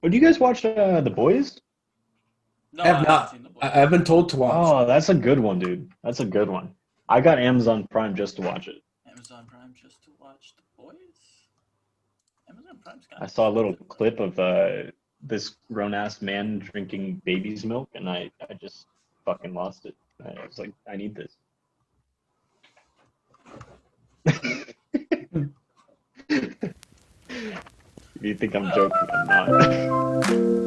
Oh, do you guys watch The Boys? No, I I have haven't not. seen The Boys. I've been told to watch. Oh, that's a good one, dude. That's a good one. I got Amazon Prime just to watch it. Amazon Prime just to watch The Boys. Amazon Prime's kind I of saw a little expensive though. clip of this grown ass man drinking baby's milk, and I just fucking lost it. I was like, I need this. If you think I'm joking, I'm not.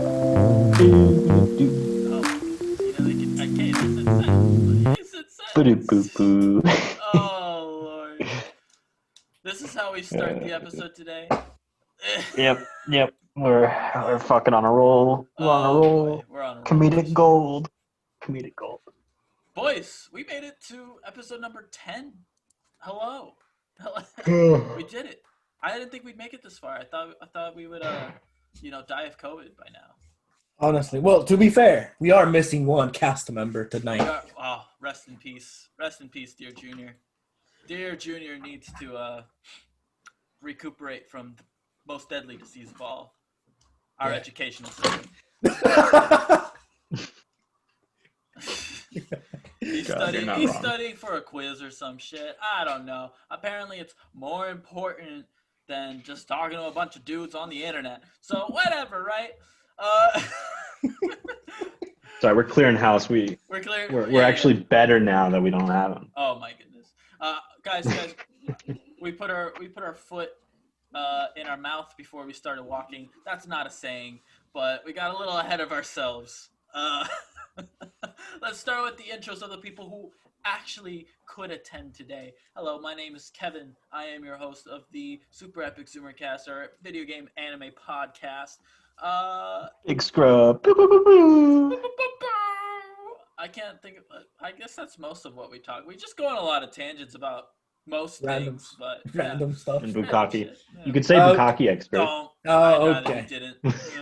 Oh my goodness. You know, they can, I can't. He said sentence. He said sentence. Boo. Oh, Lord. This is how we start the episode today. Yep. We're fucking on a roll. We're on a Oh, boy. roll. We're on a roll Comedic this week. gold. Comedic gold. Boys, we made it to episode number 10. Hello. We did it. I didn't think we'd make it this far. I thought we would die of COVID by now. Honestly, well, to be fair, we are missing one cast member tonight. Rest in peace. Rest in peace, dear Junior. Dear Junior needs to recuperate from the most deadly disease of all, our educational system. He's studying for a quiz or some shit. I don't know. Apparently, it's more important than just talking to a bunch of dudes on the internet. So whatever, right? Sorry, we're clearing house. We're clear. We're actually better now that we don't have him. Oh my goodness, guys, we put our foot in our mouth before we started walking. That's not a saying, but we got a little ahead of ourselves. Let's start with the intros of the people who actually could attend today. Hello, my name is Kevin. I am your host of the Super Epic Zoomercast, our video game anime podcast. Big scrub. I can't think of. I guess that's most of what we talk. We just go on a lot of tangents about most Random things, but Random stuff. And random Bukaki. shit. Yeah. You could say Bukaki expert. Don't. Oh, I'd rather okay. you didn't.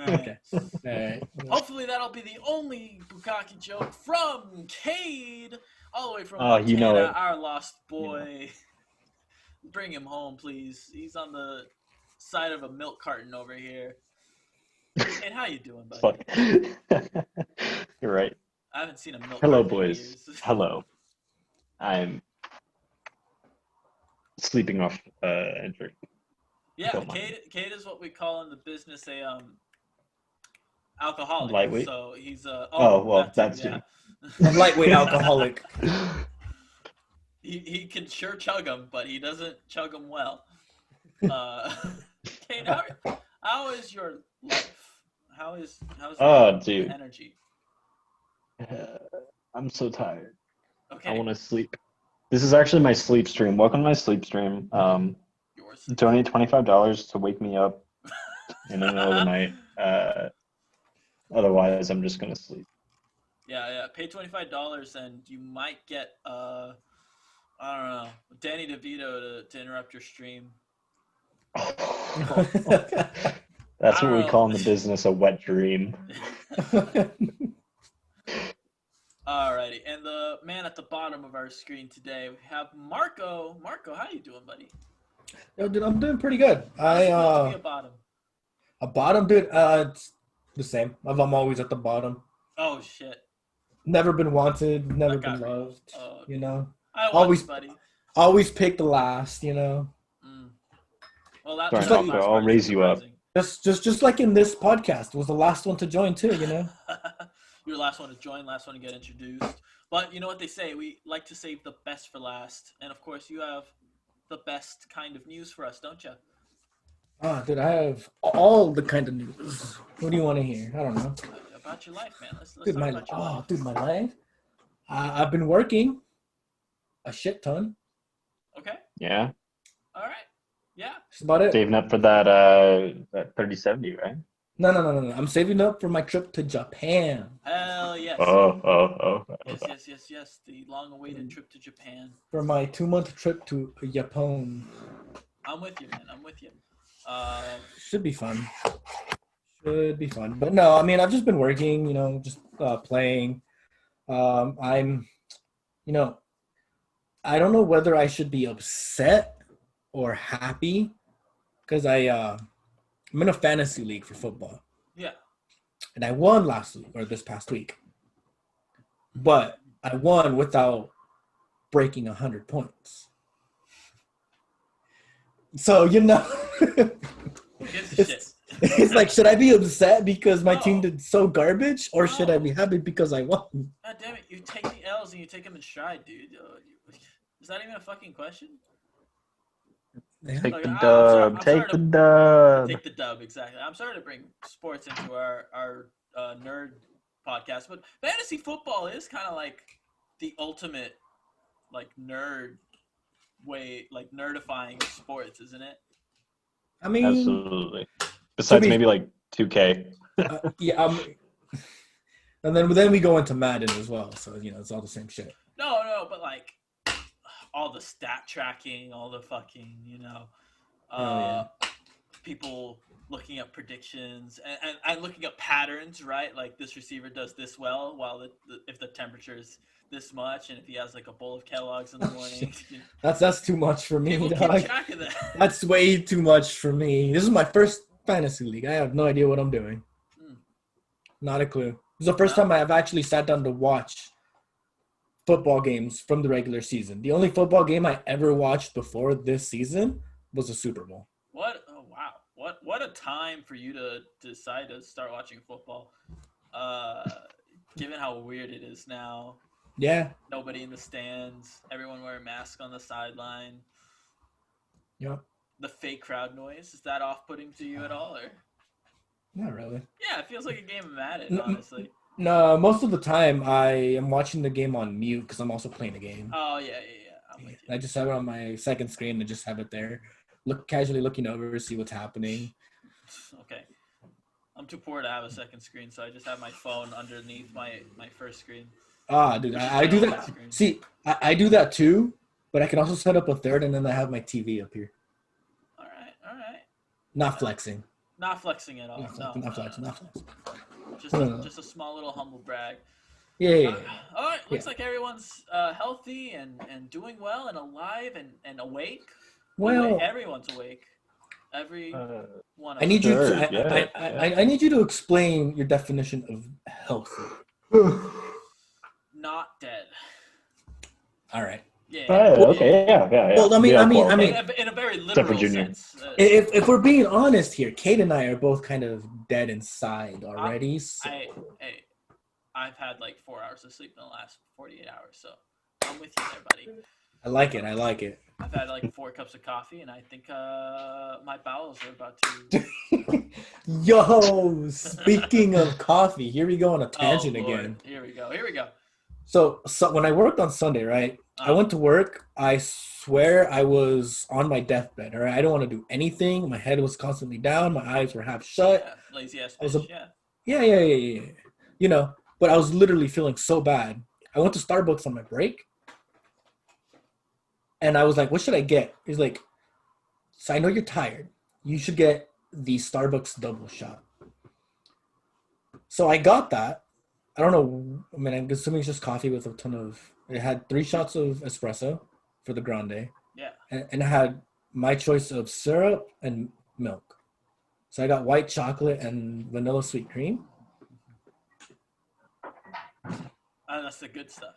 Okay. All right. Hopefully that'll be the only Bukaki joke from Cade, all the way from Oh, you know Montana, it. our lost boy. Bring him home, please. He's on the side of a milk carton over here. Cade, how you doing, buddy? Fuck. You're right. I haven't seen a milk Hello, carton in boys. years. Hello. I'm sleeping off a drink. Yeah, Don't mind. Cade is what we call in the business a alcoholic. Lightweight? So he's that's yeah. A lightweight alcoholic. He can sure chug them, but he doesn't chug them well. Cade, how is your life? How's your dude. energy? I'm so tired. Okay. I want to sleep. This is actually my sleep stream. Welcome to my sleep stream. Yours. Donate $25 to wake me up in the middle of the night. Otherwise, I'm just gonna sleep. Yeah. Pay $25 and you might get I don't know, Danny DeVito to interrupt your stream. That's what we call in the business a wet dream. Alrighty, and the man at the bottom of our screen today, we have Marco. Marco, how you doing, buddy? Yo, dude, I'm doing pretty good. How's it feel to be a bottom? A bottom, dude. It's the same. I'm always at the bottom. Oh shit. Never been wanted. Never That been got me. loved. Oh, You know. I want Always, you, buddy. always pick the last. You know. Well, that's Sorry, Just the like- last I'll part is raise you up. surprising. Just like in this podcast, was the last one to join too. You know. You're the last one to join, last one to get introduced. But you know what they say, we like to save the best for last. And of course, you have the best kind of news for us, don't you? Dude, I have all the kind of news. What do you want to hear? I don't know. About your life, man. Let's Dude, talk about your life. Dude, my life. I've been working a shit ton. Okay. Yeah. All right. Yeah. That's about it. Saving up for that 3070, right? No. I'm saving up for my trip to Japan. Hell yes. Oh. Yes. The long-awaited trip to Japan. For my 2-month trip to Japan. I'm with you, man. I'm with you. Should be fun. But no, I mean, I've just been working, just playing. I'm, you know, I don't know whether I should be upset or happy because I'm in a fantasy league for football. Yeah. And I won last week or this past week. But I won without breaking 100 points. So, Who gives a shit? it's like, should I be upset because my team No. did so garbage, or should I No. be happy because I won? God damn it! You take the L's and you take them in stride, dude. Is that even a fucking question? Yeah. Take Like, the I'm dub. sorry Take to- the dub. Take the dub, exactly. I'm sorry to bring sports into our nerd podcast, but fantasy football is kind of like the ultimate like nerd way, like nerdifying sports, isn't it? I mean, Absolutely. Besides be- maybe like 2K. yeah. And then we go into Madden as well. So, it's all the same shit. No, but like all the stat tracking, all the fucking, people looking up predictions and looking up patterns, right? Like this receiver does this well, while if the temperature is this much, and if he has like a bowl of Kellogg's in the morning. That's too much for me. People Dog. keep track of that. That's way too much for me. This is my first fantasy league. I have no idea what I'm doing. Not a clue. This is the first time I've actually sat down to watch football games from the regular season. The only football game I ever watched before this season was the Super Bowl. What? Oh, wow. What a time for you to decide to start watching football. Given how weird it is now. Yeah. Nobody in the stands. Everyone wearing masks on the sideline. Yep. The fake crowd noise. Is that off-putting to you at all, or? Not really. Yeah, it feels like a game of Madden, honestly. No, most of the time I am watching the game on mute because I'm also playing the game. Oh, yeah. I'm with you. I just have it on my second screen and just have it there. Casually looking over, see what's happening. Okay. I'm too poor to have a second screen, so I just have my phone underneath my first screen. Dude, I do that. Screen. See, I do that too, but I can also set up a third and then I have my TV up here. All right. Not flexing. Not flexing at all. Not flexing. Just a small little humble brag. Yeah. All right. Looks like everyone's healthy and doing well and alive and awake. Well, everyone's awake. Every one of I need you Sure, to. yeah. I need you to explain your definition of healthy. Not dead. All right. Yeah. Okay. Yeah. Well, I mean, in a very literal sense. If we're being honest here, Cade and I are both kind of dead inside already. I've had like 4 hours of sleep in the last 48 hours, so I'm with you there, buddy. I like it. I've had like 4 cups of coffee, and I think my bowels are about to. Yo, speaking of coffee, here we go on a tangent again. Here we go. So when I worked on Sunday, right? I went to work. I swear I was on my deathbed. All right, I don't want to do anything. My head was constantly down. My eyes were half shut. Yeah, lazy ass bitch. Yeah. But I was literally feeling so bad. I went to Starbucks on my break. And I was like, what should I get? He's like, so I know you're tired. You should get the Starbucks double shot. So I got that. I don't know. I mean, I'm assuming it's just coffee with a ton of... It had 3 shots of espresso for the grande. Yeah. And it had my choice of syrup and milk. So I got white chocolate and vanilla sweet cream. That's the good stuff.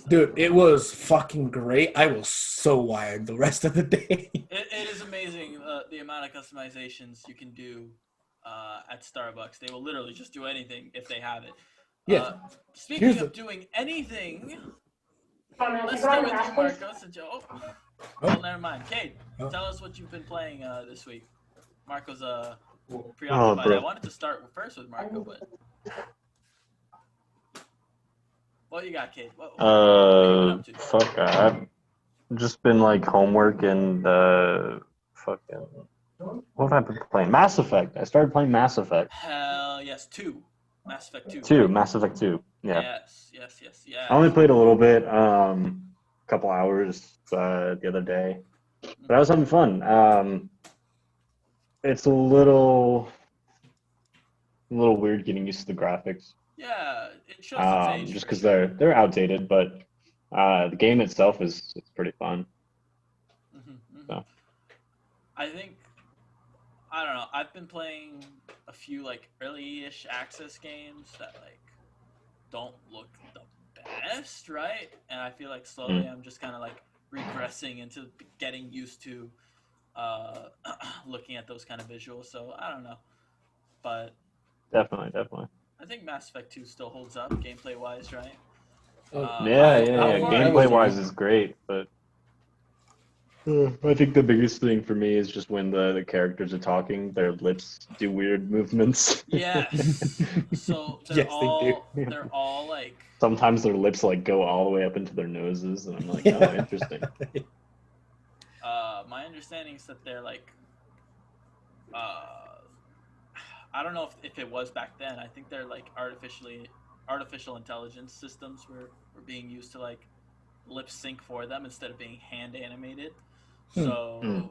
Dude, it was fucking great. I was so wired the rest of the day. It is amazing the amount of customizations you can do at Starbucks. They will literally just do anything if they have it. Yeah. Speaking of doing anything, let's start with you, Marcos. Oh, never mind. Cade, tell us what you've been playing this week. Marco's preoccupied. I wanted to start first with Marco, but... What you got, Cade? What are you up to? Fuck, I've just been like homework and fucking. What have I been playing? Mass Effect. I started playing Mass Effect. Hell yes, 2. Mass Effect 2. 2, Mass Effect 2. Yeah. Yes. I only played a little bit, couple hours the other day, but I was having fun. It's a little weird getting used to the graphics. Yeah, it shows its age. just because they're outdated, but the game itself is pretty fun. So. I think, I don't know, I've been playing a few like early-ish access games that like don't look the best, right? And I feel like slowly I'm just kind of like regressing into getting used to looking at those kind of visuals. So I don't know, but Definitely. I think Mass Effect 2 still holds up gameplay wise, right? Yeah. Gameplay wise is great, but I think the biggest thing for me is just when the characters are talking, their lips do weird movements. Yes. So Yes, they do. they're all like Sometimes their lips like go all the way up into their noses, and I'm like, oh, interesting. My understanding is that they're like I don't know if it was back then. I think they're like artificial intelligence systems were being used to like lip sync for them instead of being hand animated. So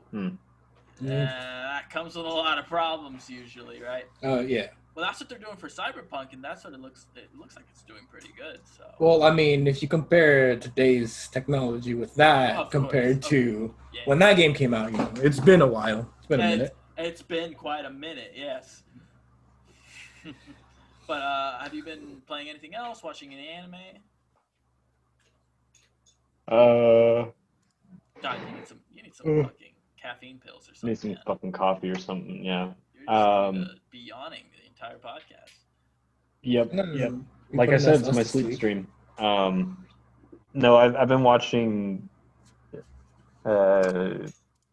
that comes with a lot of problems usually, right? Yeah. Well, that's what they're doing for Cyberpunk, and that's what it looks like it's doing pretty good. So. Well, I mean, if you compare today's technology with that compared to when that game came out, it's been a while. It's been a minute. It's been quite a minute, yes. But have you been playing anything else? Watching any anime? God, you need some fucking caffeine pills or something. Need some fucking coffee or something, yeah. You're just going to be yawning the entire podcast. Yep. Like I said, it's my sleep stream. No, I've been watching.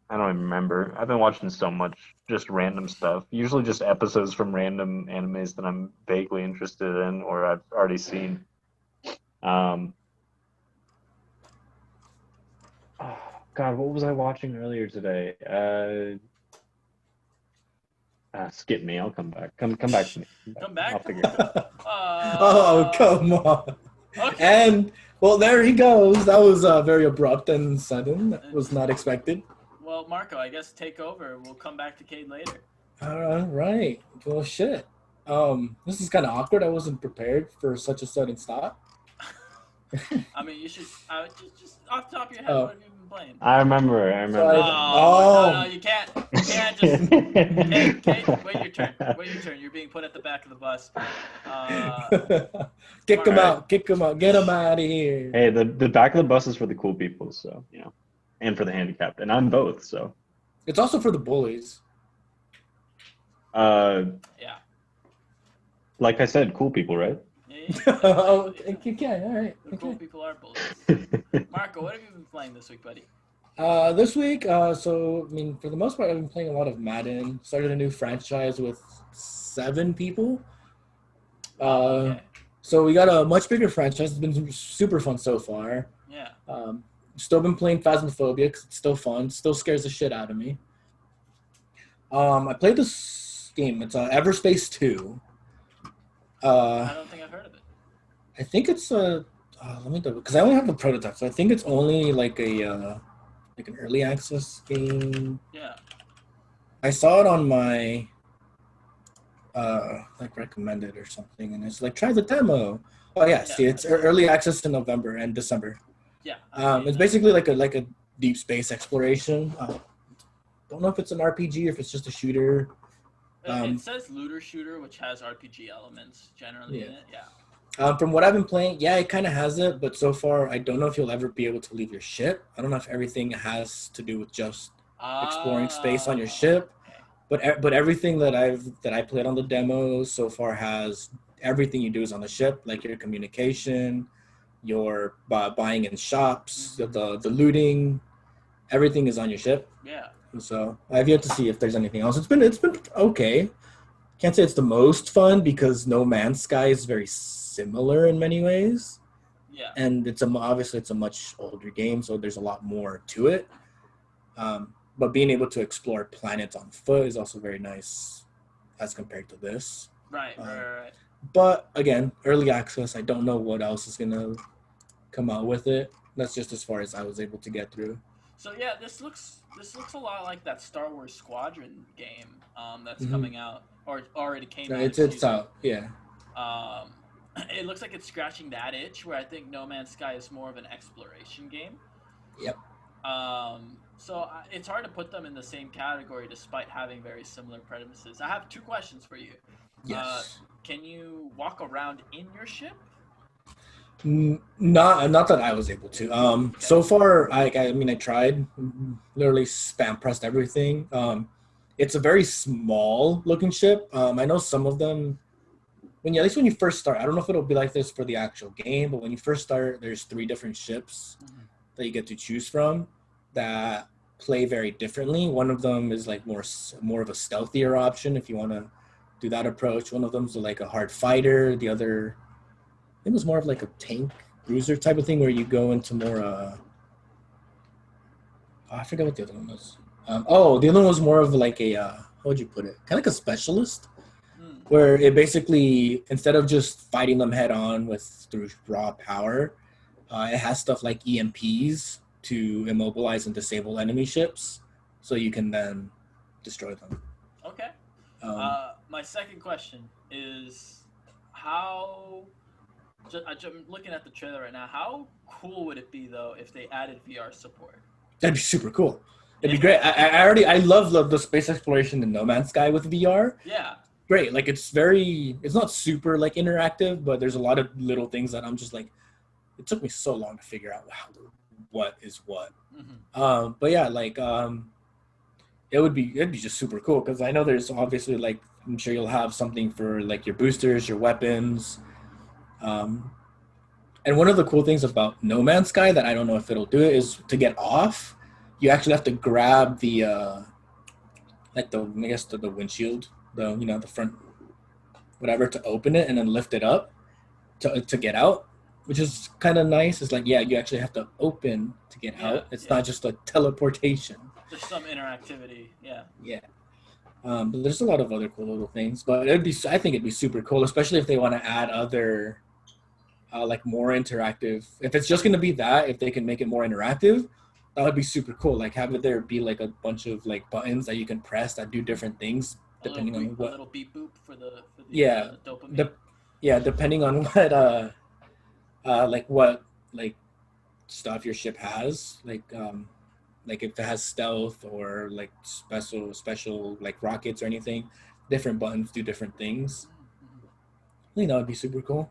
I don't even remember. I've been watching so much just random stuff. Usually just episodes from random animes that I'm vaguely interested in or I've already seen. Oh, God, what was I watching earlier today? Skip me. I'll come back. Come back to me. Come back. I'll figure it out. Oh, come on. Okay. And well, there he goes. That was very abrupt and sudden. That was not expected. Well, Marco, I guess take over. We'll come back to Cade later. All right. Well, shit. This is kind of awkward. I wasn't prepared for such a sudden stop. I mean, you should just off the top of your head. What have you been playing? I remember. No, you can't. You can't just. Kate, wait your turn. Wait your turn. You're being put at the back of the bus. Kick him out. Kick him out. Get him out of here. Hey, the back of the bus is for the cool people, so and for the handicapped, and I'm both. So it's also for the bullies. Yeah. Like I said, cool people, right? Yeah. Oh, okay. All right. The cool people are bullies. Marco, what have you been playing this week, buddy? This week, so I mean, for the most part, I've been playing a lot of Madden. Started a new franchise with 7 people. Okay. So we got a much bigger franchise. It's been super fun so far. Yeah. Still been playing Phasmophobia because it's still fun. Still scares the shit out of me. I played this game. It's Everspace 2. I don't think I've heard of it. I think it's let me double because I only have the prototype, so I think it's only like a like an early access game. Yeah. I saw it on my like recommended or something, and it's like try the demo. Oh yeah, see, it's early access in November and December. Yeah. It's basically like a deep space exploration. Don't know if it's an RPG or if it's just a shooter. It says looter shooter, which has RPG elements generally in it. Yeah. From what I've been playing, yeah, it kind of has it, but so far I don't know if you'll ever be able to leave your ship. I don't know if everything has to do with just exploring space on your ship, but everything that I played on the demos so far has everything you do is on the ship, like your communication, your buying in shops, the looting, everything is on your ship. Yeah. So I've yet to see if there's anything else. It's been okay. Can't say it's the most fun because No Man's Sky is very similar in many ways. Yeah. And obviously it's a much older game, so there's a lot more to it. But being able to explore planets on foot is also very nice as compared to this. Right. But again, early access. I don't know what else is gonna come out with it. That's just as far as I was able to get through. So yeah, this looks a lot like that Star Wars Squadron game that's coming out or already came out. It's out, yeah. it looks like it's scratching that itch where I think No Man's Sky is more of an exploration game. Yep. So it's hard to put them in the same category despite having very similar premises. I have two questions for you. Yes. Can you walk around in your ship? Not that I was able to. Okay. So far, I mean, I tried, literally spam pressed everything. It's a very small looking ship. I know some of them, at least when you first start, I don't know if it'll be like this for the actual game, but when you first start, there's 3 different ships that you get to choose from that play very differently. One of them is like more of a stealthier option if you want to do that approach. One of them's like a hard fighter. The other, I think, was more of like a tank cruiser type of thing where you go into more. I forget what the other one was. The other one was more of like a how would you put it? Kind of like a specialist, where it basically, instead of just fighting them head on through raw power, it has stuff like EMPs to immobilize and disable enemy ships, so you can then destroy them. Okay. My second question is I'm looking at the trailer right now. How cool would it be though if they added VR support? That'd be super cool. It'd be great. I love the space exploration in No Man's Sky with VR. Yeah. Great. Like it's not super like interactive, but there's a lot of little things that I'm just like, it took me so long to figure out what is what. But yeah, like it'd be just super cool because I know there's obviously, like, I'm sure you'll have something for like your boosters, your weapons. And one of the cool things about No Man's Sky that I don't know if it'll do it is to get off, you actually have to grab the the windshield, the front whatever, to open it and then lift it up to get out, which is kind of nice. It's like, yeah, you actually have to open to get out. It's not just a teleportation. There's some interactivity. Yeah. Yeah. But there's a lot of other cool little things. But I think it'd be super cool, especially if they want to add other like more interactive. If it's just gonna be that, if they can make it more interactive, that would be super cool. Like have it there be like a bunch of like buttons that you can press that do different things depending on what. A little beep boop for the dopamine. Depending on what stuff your ship has, like if it has stealth or like special like rockets or anything, different buttons do different things. I think that would be super cool.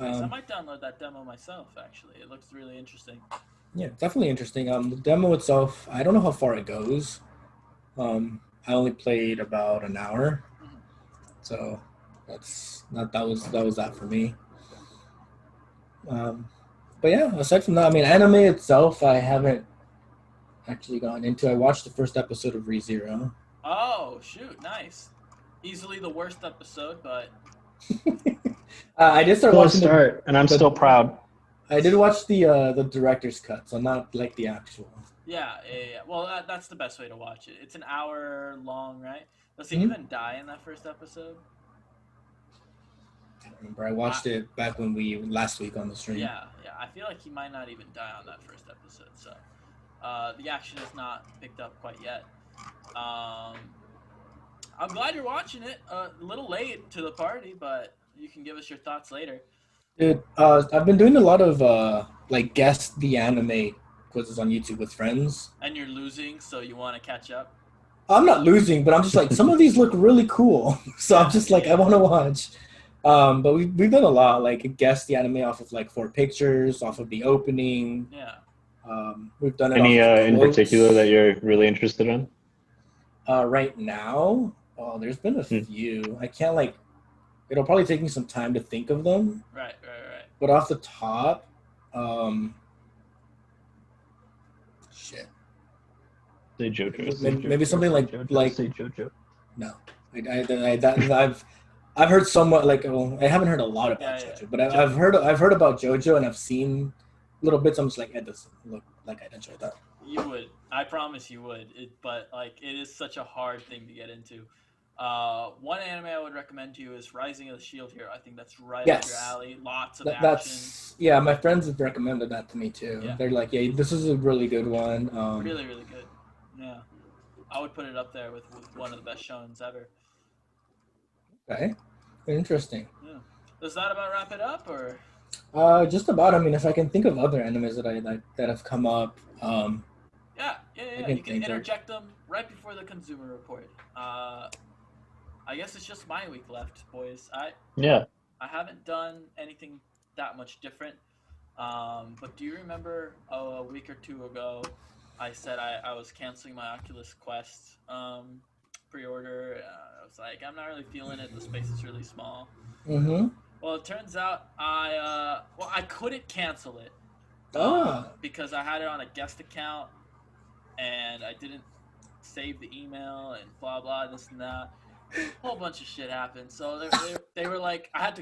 I might download that demo myself, actually. It looks really interesting. Yeah, definitely interesting. The demo itself, I don't know how far it goes. I only played about an hour, so that was that for me. But yeah, aside from that, I mean, anime itself, I haven't actually gotten into. I watched the first episode of ReZero. Oh shoot, nice. Easily the worst episode, but I did start watching and I'm still proud. I did watch the director's cut, so not like the actual. Yeah. Well, that's the best way to watch it. It's an hour long, right? Does he even die in that first episode? I don't remember. I watched it back last week on the stream. Yeah. I feel like he might not even die on that first episode, so the action is not picked up quite yet. I'm glad you're watching it. A little late to the party, but you can give us your thoughts later. Dude, I've been doing a lot of like guess the anime quizzes on YouTube with friends. And you're losing, so you want to catch up? I'm not losing, but I'm just like, some of these look really cool, so I'm just like, I want to watch. But we've done a lot, like guess the anime off of like 4 pictures, off of the opening. Yeah. We've done it. Any in particular that you're really interested in? Right now, there's been a few. I can't it'll probably take me some time to think of them. Right. But off the top, shit. Say JoJo. Maybe something like say JoJo. No, I've heard somewhat I haven't heard a lot about JoJo, but I've heard about JoJo and I've seen little bits. I'm just like, it doesn't look like I'd enjoy that. You would. I promise you would. But it is such a hard thing to get into. One anime I would recommend to you is Rising of the Shield Hero. I think that's right up your alley. Lots of action. My friends have recommended that to me too. Yeah. They're like, yeah, this is a really good one. Really, really good. Yeah. I would put it up there with one of the best shonens ever. Okay. Interesting. Yeah. Does that about wrap it up, or? Just about. I mean, if I can think of other animes that have come up, Yeah. I can You can think of. interject them right before the consumer report. I guess it's just my week left, boys. Yeah. I haven't done anything that much different. But do you remember a week or two ago, I said I was canceling my Oculus Quest pre-order. I was like, I'm not really feeling it. The space is really small. Mm-hmm. Well, it turns out I couldn't cancel it Ah. because I had it on a guest account and I didn't save the email and blah blah this and that. A whole bunch of shit happened. So they were like, I had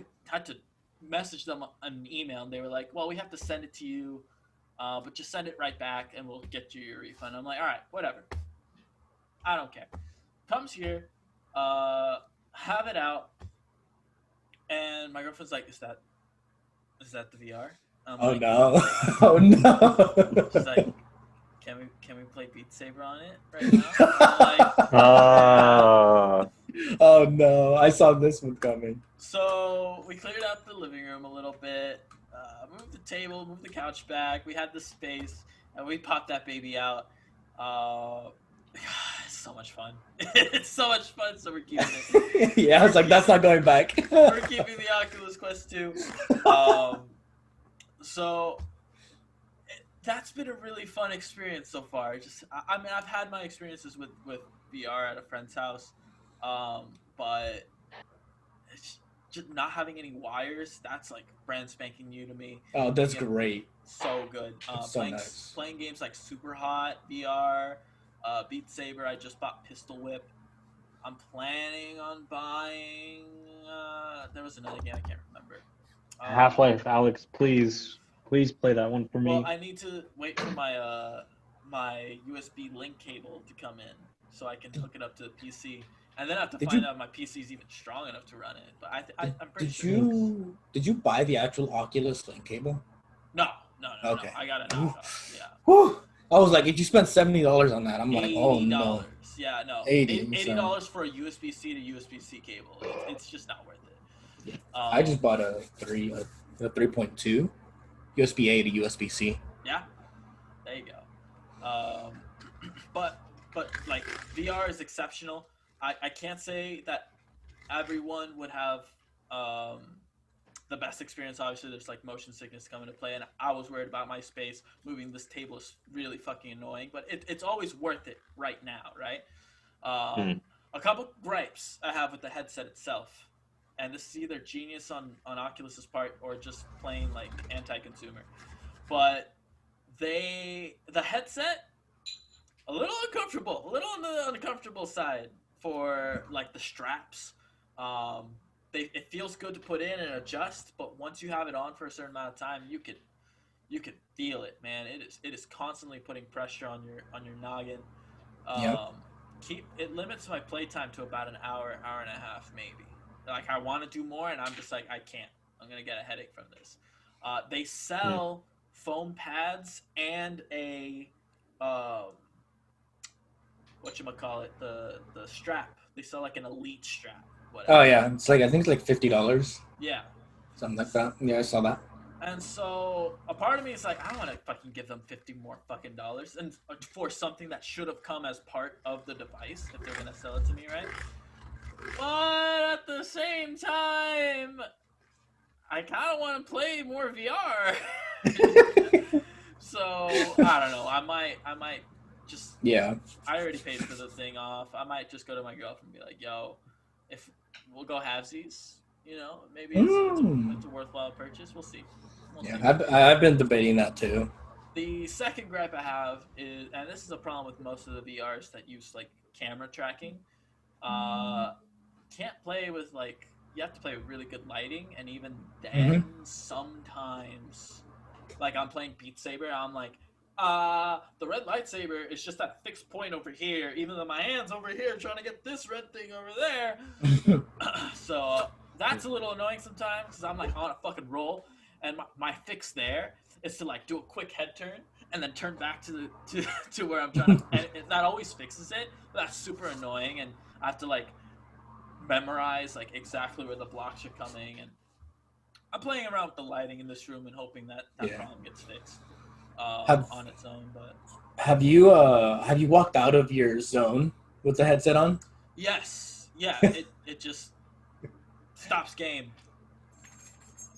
to message them an email, and they were like, well, we have to send it to you, but just send it right back, and we'll get you your refund. I'm like, all right, whatever. I don't care. Comes here, have it out, and my girlfriend's like, is that the VR? I'm Oh like, no! Oh no! she's like, can we play Beat Saber on it right now? I'm like, Oh no! I saw this one coming. So we cleared out the living room a little bit, moved the table, moved the couch back. We had the space, and we popped that baby out. It's so much fun. It's so much fun. So we're keeping it. Yeah, I was like, that's not going back. We're keeping the Oculus Quest 2. So that's been a really fun experience so far. I mean, I've had my experiences with VR at a friend's house, but it's just not having any wires. That's like brand spanking new to me. Oh, that's great. So good. It's so nice. Playing games like Super Hot VR, Beat Saber. I just bought Pistol Whip. I'm planning on buying. There was another game I can't remember. Half-Life, Alex, please play that one for me. Well, I need to wait for my my USB link cable to come in so I can hook it up to the PC, and then I have to find out if my PC is even strong enough to run it. But I'm pretty sure. Did you buy the actual Oculus link cable? No. Okay. No. I got it. Yeah. Whew. I was like, if you spent $70 on that, I'm like, oh no. Yeah, no. $80 for a USB-C to USB-C cable. It's just not worth it. I just bought a 3.2 USB-A to USB-C. Yeah, there you go. But like VR is exceptional. I can't say that everyone would have the best experience. Obviously, there's like motion sickness coming to play, and I was worried about my space. Moving this table is really fucking annoying, but it's always worth it right now, right? A couple gripes I have with the headset itself, and this is either genius on Oculus's part or just plain like anti-consumer. But the headset a little uncomfortable, a little on the uncomfortable side for like the straps. It feels good to put in and adjust, but once you have it on for a certain amount of time, you could feel it, man. It is constantly putting pressure on your noggin. It limits my playtime to about an hour and a half, maybe. Like I want to do more, and I'm just like I can't. I'm gonna get a headache from this. They sell foam pads and a whatchamacallit, the strap. They sell like an elite strap. Whatever. Oh yeah, it's like I think it's like $50. Yeah. Something like that. Yeah, I saw that. And so a part of me is like, I don't want to fucking give them $50 more fucking dollars and for something that should have come as part of the device if they're gonna sell it to me, right? But at the same time, I kind of want to play more VR. So I don't know. I might just. Yeah. I already paid for the thing off. I might just go to my girlfriend and be like, "Yo, if we'll go halvesies, you know, maybe it's a worthwhile purchase. We'll see." I've been debating that too. The second gripe I have is, and this is a problem with most of the VRs that use like camera tracking. Can't play with like, you have to play with really good lighting, and even then sometimes, like I'm playing Beat Saber, I'm like, the red lightsaber is just that fixed point over here, even though my hand's over here trying to get this red thing over there. So that's a little annoying sometimes because I'm like on a fucking roll, and my fix there is to like do a quick head turn and then turn back to where I'm trying to, and that always fixes it. But that's super annoying, and I have to like memorize like exactly where the blocks are coming, and I'm playing around with the lighting in this room and hoping that problem gets fixed on its own. But have you walked out of your zone with the headset on? Yes. Yeah. it just stops game.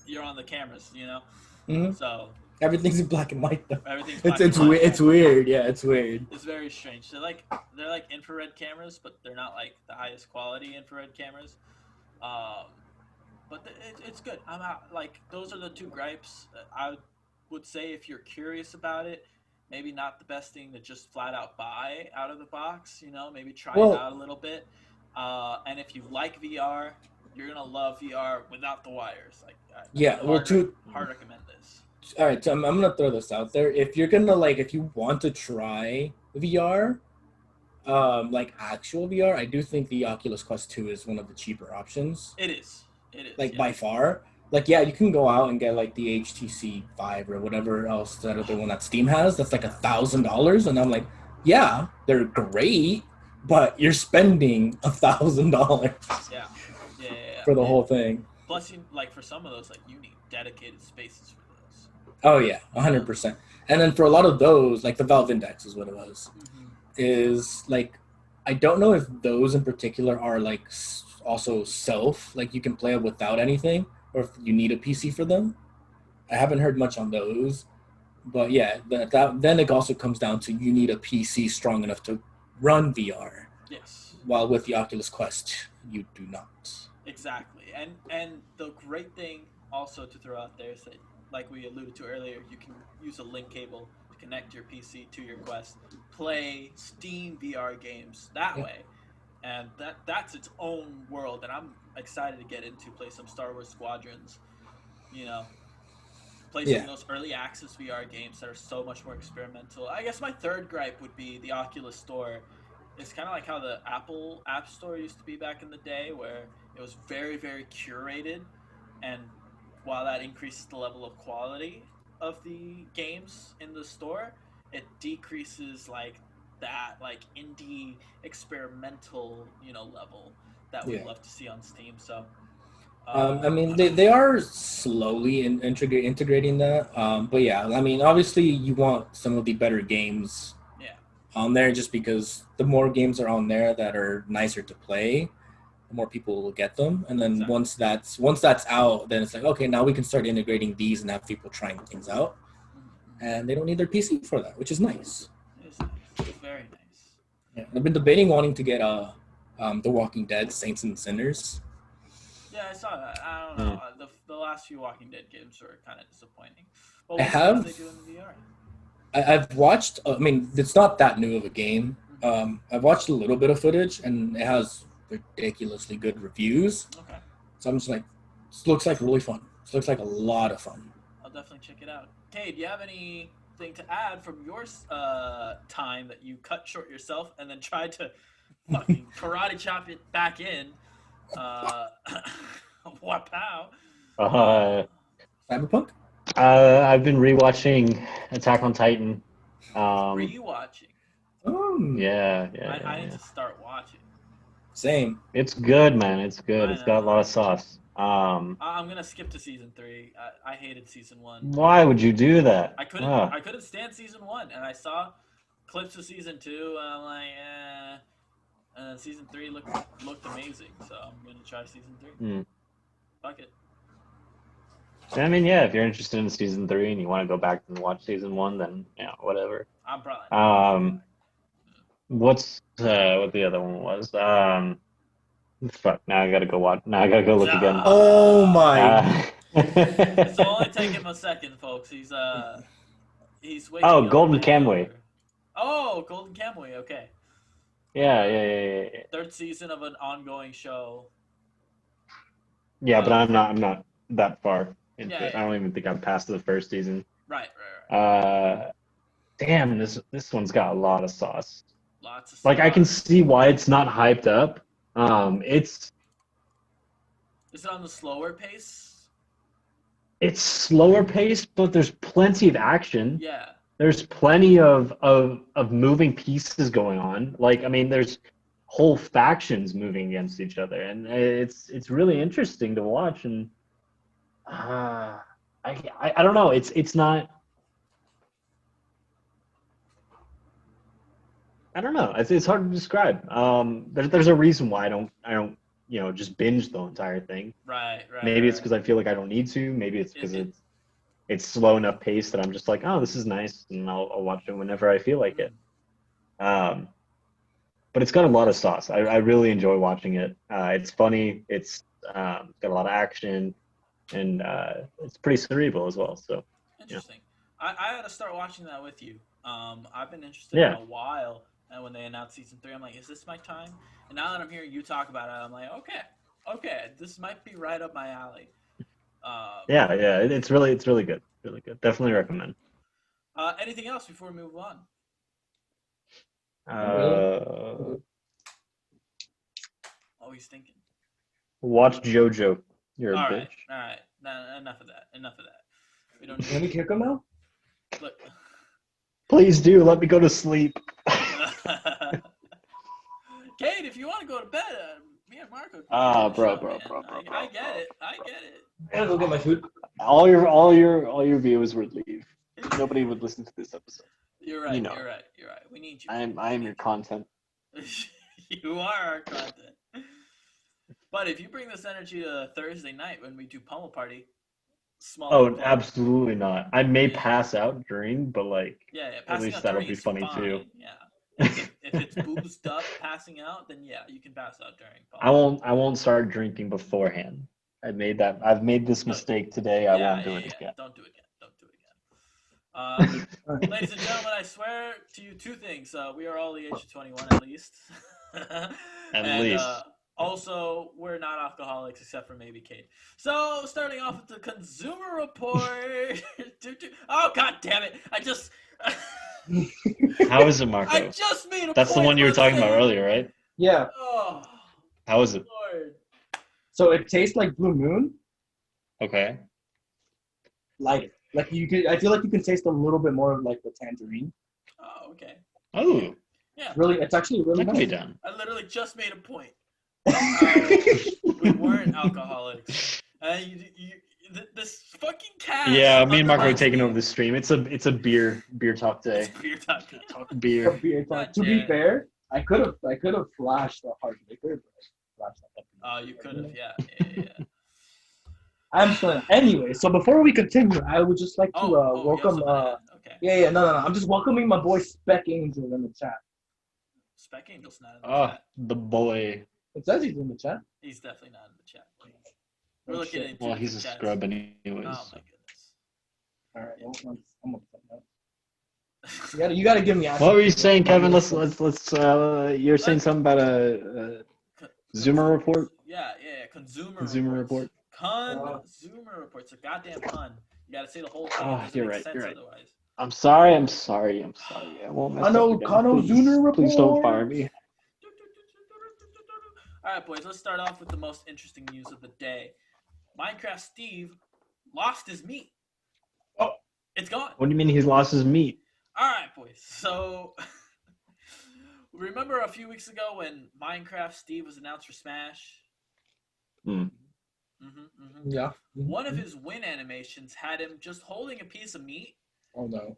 You're on the cameras, Mm-hmm. So everything's in black and white though. Everything's black and white. It's weird. Yeah, it's weird. It's very strange. They're like infrared cameras, but they're not like the highest quality infrared cameras. But it's good. I'm out. Like those are the two gripes. I would say if you're curious about it, maybe not the best thing to just flat out buy out of the box. Maybe try it out a little bit. And if you like VR, you're gonna love VR without the wires. Hard recommend this. All right, so I'm gonna throw this out there. If you're gonna if you want to try VR, like actual VR, I do think the Oculus Quest 2 is one of the cheaper options. It is. By far. You can go out and get the HTC 5 or whatever else that other one that Steam has. That's $1,000, and I'm like, yeah, they're great, but you're spending $1,000. Yeah. For the whole thing. Plus, for some of those, you need dedicated spaces for those. Oh yeah, 100%. And then for a lot of those, the Valve Index is what it was. Mm-hmm. Is I don't know if those in particular are also you can play it without anything, or if you need a PC for them. I haven't heard much on those, but yeah, then it also comes down to you need a PC strong enough to run VR. Yes. While with the Oculus Quest, you do not. Exactly, and the great thing also to throw out there is that, like we alluded to earlier, you can use a link cable to connect your PC to your Quest, play Steam VR games that way. And that's its own world, and I'm excited to get into, play some Star Wars Squadrons, play some of those early access VR games that are so much more experimental. I guess my third gripe would be the Oculus Store. It's kind of like how the Apple App Store used to be back in the day, where it was very, very curated, and while that increases the level of quality of the games in the store, it decreases that indie experimental level that we love to see on Steam. So I mean they are slowly integrating that, but yeah, I mean obviously you want some of the better games on there, just because the more games are on there that are nicer to play, the more people will get them. And then once that's out, then it's okay, now we can start integrating these and have people trying things out, and they don't need their PC for that, which is nice. It's very nice. Yeah, I've been debating wanting to get The Walking Dead, Saints and Sinners. Yeah, I saw that. I don't know. The last few Walking Dead games were kind of disappointing. But what are they doing in VR? I've watched. I mean, it's not that new of a game. I've watched a little bit of footage, and it has ridiculously good reviews. Okay. So I'm just this looks like really fun. This looks like a lot of fun. I'll definitely check it out. Cade, do you have anything to add from your time that you cut short yourself and then tried to fucking karate chop it back in? Wapow. Cyberpunk? I've been rewatching Attack on Titan. Rewatching? Yeah. I need to start watching. Same. It's good, man. It's good. It's got a lot of sauce. I'm gonna skip to season 3. I hated season 1. Why would you do that? I couldn't stand season 1, and I saw clips of season 2, and I'm like, eh. And then season 3 looked amazing, so I'm gonna try season 3. Fuck it. I mean, yeah, if you're interested in season 3 and you want to go back and watch season 1, then whatever. I'm probably. What's what the other one was? Fuck. Now I gotta go watch. Now I gotta go look again. Oh my! It's only taking him a second, folks. He's waiting. Oh, Golden Kamuy. Oh, Golden Kamuy. Okay. Yeah. Third season of an ongoing show. Yeah, but I'm not that far into it. I don't even think I'm past the first season. Right. Damn, this one's got a lot of sauce. Lots of sauce. Like, I can see why it's not hyped up. Is it on the slower pace? It's slower paced, but there's plenty of action. Yeah. There's plenty of moving pieces going on. Like, I mean, there's whole factions moving against each other, and it's really interesting to watch. And I don't know. It's not. I don't know. It's hard to describe. There's a reason why I don't just binge the entire thing. Right. Maybe it's because I feel like I don't need to. Maybe it's because it's slow enough pace that I'm just like, oh, this is nice, and I'll watch it whenever I feel like it. But it's got a lot of sauce. I really enjoy watching it. It's funny. It's got a lot of action, and it's pretty cerebral as well. So Interesting. I had to start watching that with you. I've been interested yeah. in a while, and when they announced season 3, I'm like, is this my time? And now that I'm hearing you talk about it, I'm like, okay, this might be right up my alley. Yeah. It's really good. Really good. Definitely recommend. Anything else before we move on? Oh, he's thinking. Watch JoJo. You're a All bitch. right. No, enough of that. We don't Let me kick him now. Look. Please do. Let me go to sleep. Cade, if you want to go to bed, me and Marco. Bro. I get it. I gotta go get my food. All your viewers would leave. Nobody would listen to this episode. You're right. You're right. We need you. I am your content. You are our content. But if you bring this energy to Thursday night when we do Pummel Party, absolutely not. I may pass out during, but at least that'll be funny fine. too. Yeah. If it's boozed up, passing out, then yeah, you can pass out during. I won't start drinking beforehand. I've made this mistake today. I won't do it again. Don't do it again. Ladies and gentlemen, I swear to you 2 things. We are all the age of 21 at least. At least. Also, we're not alcoholics except for maybe Cade. So, starting off with the Consumer Report. Oh, god damn it. How is it, Marco? I just made a That's point the one you were talking about earlier, right? Yeah. Oh, how is it? Lord. So it tastes like Blue Moon. Okay. Like you could. I feel like you can taste a little bit more of like the tangerine. Oh, okay. Oh. Yeah. Really, it's actually really nice. Done. I literally just made a point. We weren't alcoholics. This fucking cat. Yeah, me and Marco are taking over the stream. It's a beer talk day. It's beer talk. Talk beer. To be fair, I could have flashed the hard liquor, but Oh, you could have, yeah. I'm sorry. Anyway, so before we continue, I would just like to welcome. Okay. No. I'm just welcoming my boy Spec Angel in the chat. Spec Angel's not in the chat. The boy. It says he's in the chat. He's definitely not in the chat. We're looking into Well, he's a scrub anyways. Oh my goodness. All right, well, I'm upset now. You gotta give me. What were you saying, Kevin? Let's. You're saying something about a Zoomer report. Yeah. Consumer report. Consumer report. It's a goddamn pun. You gotta say the whole thing. Oh, you're right. Otherwise. I'm sorry. I won't mess up again. Please don't fire me. All right, boys. Let's start off with the most interesting news of the day. Minecraft Steve lost his meat. Oh, it's gone. What do you mean he's lost his meat? All right, boys. So, remember a few weeks ago when Minecraft Steve was announced for Smash? Yeah. One of his win animations had him just holding a piece of meat. Oh no.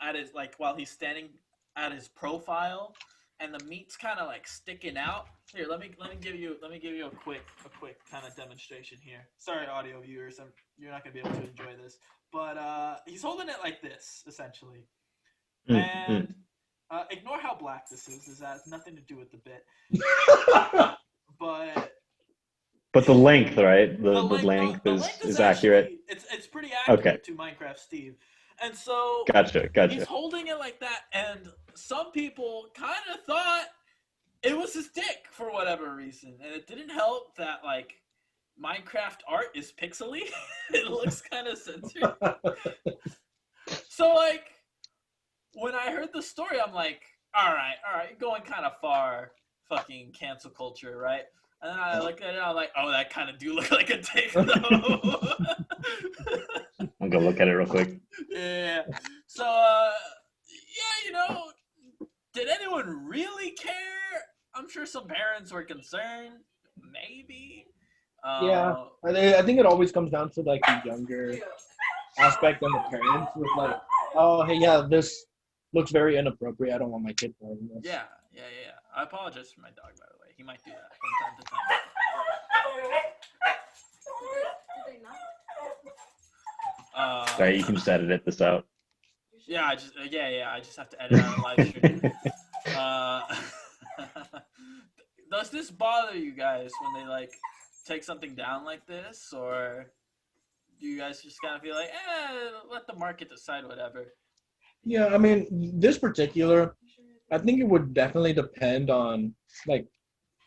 At his while he's standing at his profile, and the meat's kind of sticking out. Here, let me give you a quick kind of demonstration here. Sorry, audio viewers, you're not gonna be able to enjoy this, but he's holding it like this essentially, and ignore how black this is. This has nothing to do with the bit, But the length, right? The length is accurate. It's pretty accurate to Minecraft Steve. And so gotcha. He's holding it like that, and some people kind of thought it was his dick for whatever reason, and it didn't help that Minecraft art is pixely. It looks kind of censored. So when I heard the story, I'm like, all right, you're going kind of far, fucking cancel culture, right? And then I look at it, I'm like, oh, that kind of do look like a dick, though. I'm gonna look at it real quick. Yeah. So, did anyone really care? I'm sure some parents were concerned, maybe. Yeah, I think it always comes down to like the younger aspect and the parents with like, oh hey, yeah, this looks very inappropriate. I don't want my kid playing this. Yeah. I apologize for my dog, by the way. He might do that from time to time. Sorry, you can just edit this out. Yeah, I just have to edit out a live stream. Does this bother you guys when they like take something down like this, or do you guys just kind of feel like, let the market decide whatever? Yeah, I mean, this particular, I think it would definitely depend on like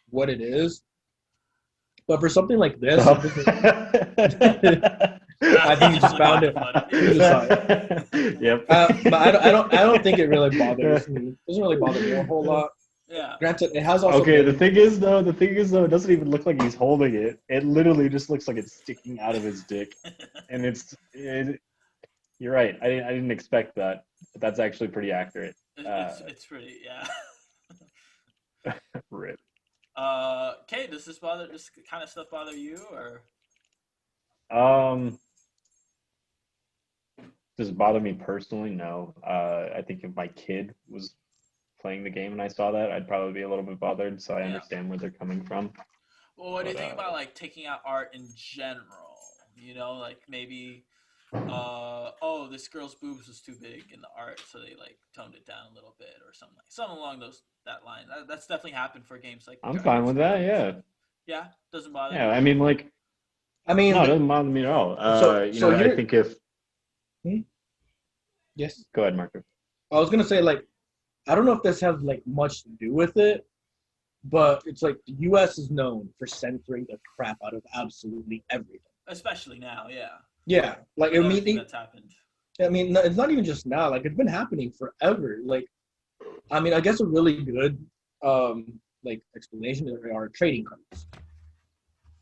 what it is. But for something like this, So- I think you just found it. You just saw it. Yep. But I don't think it really bothers me. It doesn't really bother me a whole lot. Yeah. Granted, it has also. Okay, been, the thing is though, it doesn't even look like he's holding it. It literally just looks like it's sticking out of his dick, and you're right. I didn't expect that, but that's actually pretty accurate. It's pretty, yeah. Rip. Cade, does this kind of stuff bother you, or? Does it bother me personally? No. I think if my kid was playing the game and I saw that, I'd probably be a little bit bothered. So I understand where they're coming from. Well, what do you think about like taking out art in general? You know, like maybe, this girl's boobs was too big in the art, so they like toned it down a little bit or something along that line. That's definitely happened for games like. I'm fine with that. Yeah. Yeah, doesn't bother. Yeah, me. I mean, no, it doesn't bother me at all. I think if. Yes. Go ahead, Marco. I was gonna say like, I don't know if this has like much to do with it, but it's like the U.S. is known for censoring the crap out of absolutely everything. Especially now, yeah. Yeah, like I mean, that's happened. I mean, it's not even just now. Like it's been happening forever. Like, I mean, I guess a really good like explanation are trading cards.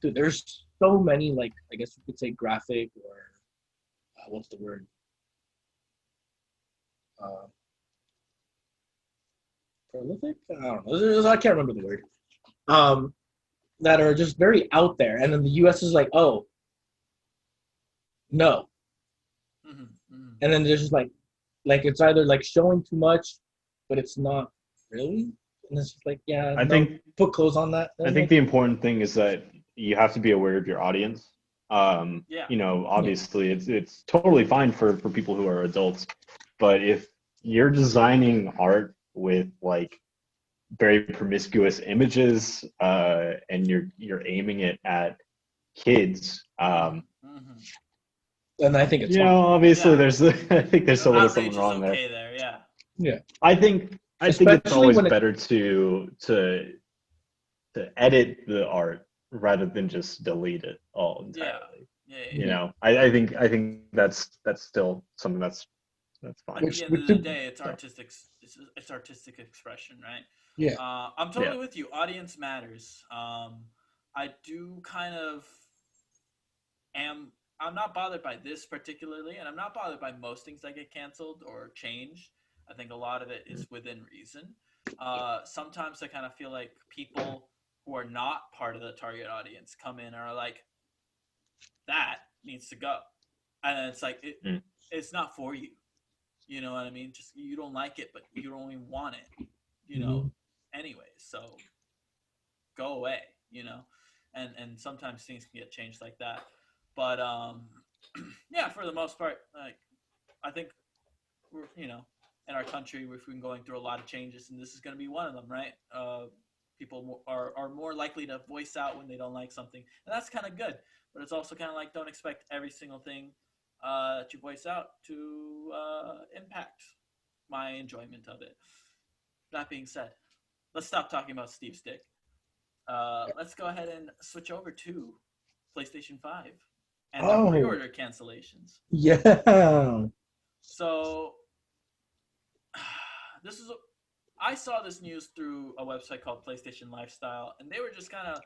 Dude, there's so many like I guess you could say graphic or what's the word? Prolific? I don't know. I can't remember the word. That are just very out there, and then the U.S. is like, oh, no. And then there's just like it's either like showing too much, but it's not really. And it's just like, yeah, I think put clothes on that. I think the important thing is that you have to be aware of your audience. Obviously it's totally fine for people who are adults, but if you're designing art with like very promiscuous images and you're aiming it at kids, and I think it's obviously there's I think there's a little something wrong okay there. Yeah. I think it's always better to edit the art rather than just delete it all entirely. Yeah. I think that's still something that's fine. At the end of the day, it's artistic. It's artistic expression, right? Yeah. I'm totally with you. Audience matters. I do kind of I'm not bothered by this particularly, and I'm not bothered by most things that get canceled or changed. I think a lot of it is within reason. Sometimes I kind of feel like people who are not part of the target audience come in and are like, that needs to go. And it's like, it's not for you. You know what I mean? Just you don't like it, but you don't even want it, anyway. So go away, and sometimes things can get changed like that. But yeah, for the most part, like I think we're in our country we've been going through a lot of changes, and this is going to be one of them, right? People are more likely to voice out when they don't like something, and that's kind of good. But it's also kind of like don't expect every single thing that you voice out to impact my enjoyment of it. That being said, let's stop talking about Steve's dick. Let's go ahead and switch over to PlayStation 5 and the pre-order cancellations. Yeah. So I saw this news through a website called PlayStation Lifestyle, and they were just kind of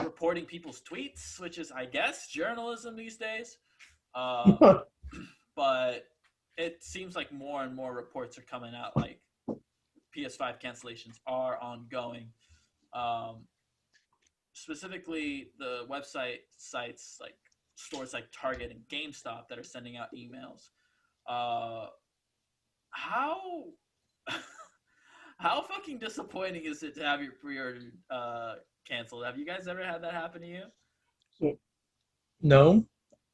reporting people's tweets, which is, I guess, journalism these days. But it seems like more and more reports are coming out like PS5 cancellations are ongoing. specifically the website sites like stores like Target and GameStop that are sending out emails. How how fucking disappointing is it to have your pre-order canceled? Have you guys ever had that happen to you? No,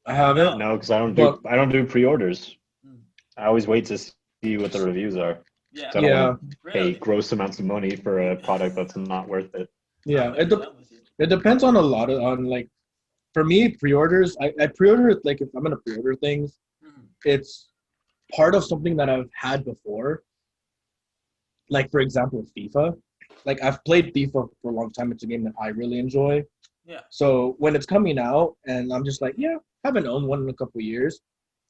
I haven't. No, because I don't do pre-orders. I always wait to see what the reviews are. Yeah. I don't want to pay Really? gross amounts of money for a product that's not worth it. Yeah, it depends on like, for me, pre-orders. I pre-order it, like if I'm gonna pre-order things, it's part of something that I've had before. Like for example, FIFA. Like I've played FIFA for a long time. It's a game that I really enjoy. Yeah. So when it's coming out, and I'm just like, yeah, haven't owned one in a couple of years,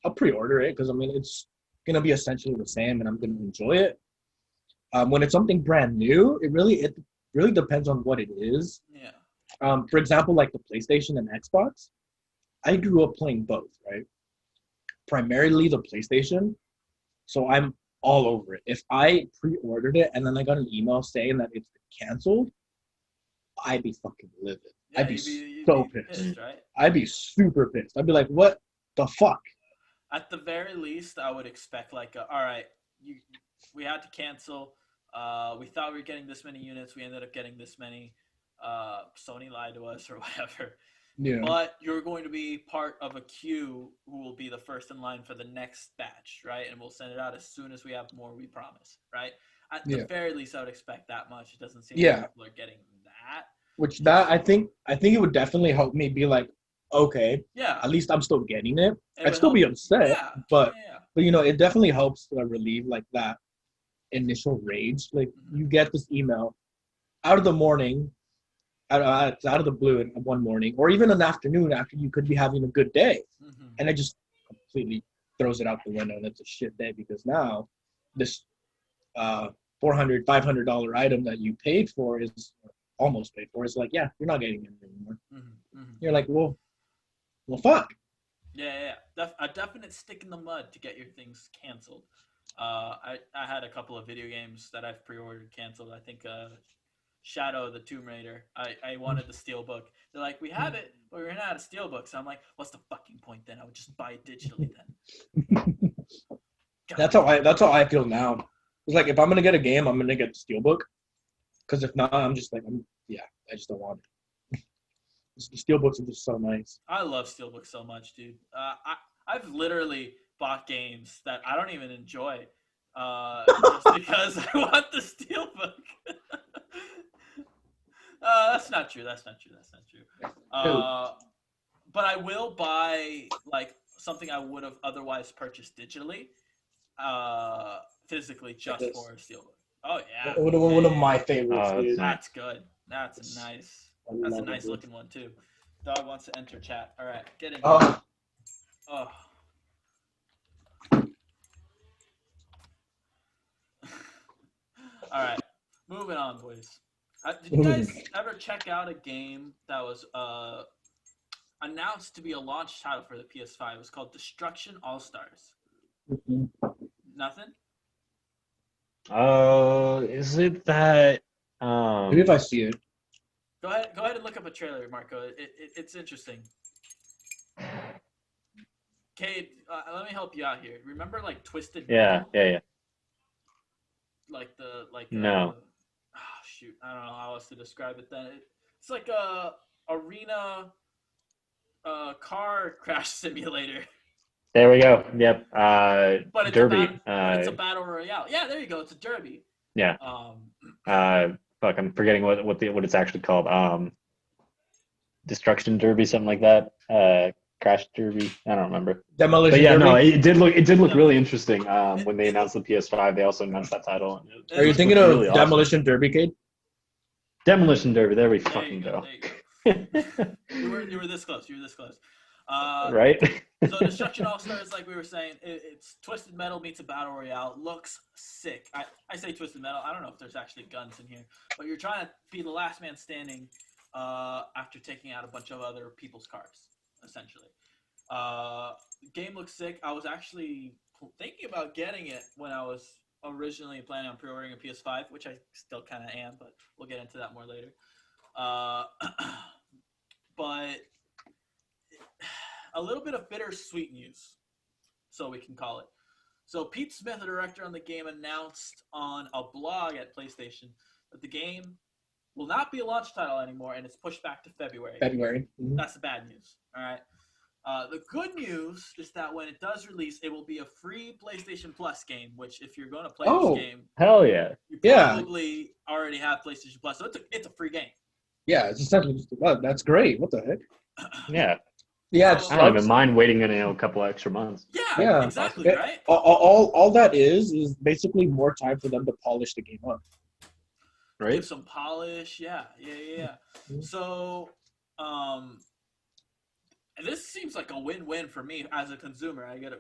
I'll pre-order it because I mean it's gonna be essentially the same, and I'm gonna enjoy it. When it's something brand new, it really depends on what it is. Yeah. For example, like the PlayStation and Xbox, I grew up playing both, right? Primarily the PlayStation, so I'm all over it. If I pre-ordered it and then I got an email saying that it's canceled, I'd be fucking livid. Yeah, I'd be you'd so be pissed. right? I'd be super pissed. I'd be like, what the fuck? At the very least, I would expect like, all right, we had to cancel. We thought we were getting this many units. We ended up getting this many. Sony lied to us or whatever. Yeah. But you're going to be part of a queue who will be the first in line for the next batch, right? And we'll send it out as soon as we have more, we promise, right? At the very least, I would expect that much. It doesn't seem like people are getting that. Which that I think it would definitely help me be like, okay, yeah, at least I'm still getting it. I'd still be upset, but you know, it definitely helps relieve like that initial rage. Like you get this email out of the morning, out of the blue in one morning, or even an afternoon after you could be having a good day, and it just completely throws it out the window, and it's a shit day because now this $400, $500 item that you paid for is almost paid for. It's like, yeah, you're not getting it anymore. You're like, well, fuck. Yeah. A definite stick in the mud to get your things canceled. I had a couple of video games that I've pre-ordered canceled. I think Shadow of the Tomb Raider. I wanted the Steelbook. They're like, we have it, but we're not out of Steelbook. So I'm like, what's the fucking point then? I would just buy it digitally then. That's how I feel now. It's like if I'm gonna get a game, I'm gonna get the Steelbook. Because if not, I'm just like, I just don't want it. The Steelbooks are just so nice. I love Steelbooks so much, dude. I've literally bought games that I don't even enjoy just because I want the Steelbook. That's not true. But I will buy like something I would have otherwise purchased digitally, physically just for a Steelbook. Oh yeah. One of my favorites. That's good. That's a nice looking one too. Dog wants to enter chat. All right, get in. Oh. All right, moving on, boys. Did you guys ever check out a game that was announced to be a launch title for the PS5? It was called Destruction All Stars. Nothing? Is it that? Maybe if I see it. Go ahead and look up a trailer, Marco. It's interesting. Cade, let me help you out here. Remember, like Twisted Metal? Yeah. No. Oh, shoot, I don't know how else to describe it. Then it's like a arena, car crash simulator. There we go. Yep. But it's Derby. But it's a battle royale. Yeah, there you go. It's a derby. Yeah. Fuck, I'm forgetting what it's actually called. Destruction Derby, something like that. Crash Derby. I don't remember. Demolition Derby. No, it did look really interesting. When they announced the PS5, they also announced that title. Are you thinking of really Demolition Derby, Cade? Demolition Derby. There we there fucking go. You were this close. Right. So Destruction All Stars, like we were saying, it's Twisted Metal meets a battle royale. Looks sick. I say Twisted Metal. I don't know if there's actually guns in here, but you're trying to be the last man standing after taking out a bunch of other people's cars, essentially. Game looks sick. I was actually thinking about getting it when I was originally planning on pre-ordering a PS5, which I still kind of am, but we'll get into that more later. But a little bit of bittersweet news, so we can call it. So Pete Smith, the director on the game, announced on a blog at PlayStation that the game will not be a launch title anymore, and it's pushed back to February. Mm-hmm. That's the bad news. All right. The good news is that when it does release, it will be a free PlayStation Plus game. Which, if you're going to play this game, hell yeah, you probably already have PlayStation Plus, so it's a free game. Yeah, it's essentially just that's great. What the heck? yeah. Yeah, So, I don't even mind waiting a couple extra months. Yeah, exactly, right? All that is basically more time for them to polish the game up. Right? Give some polish, yeah. Mm-hmm. So, this seems like a win-win for me as a consumer. I get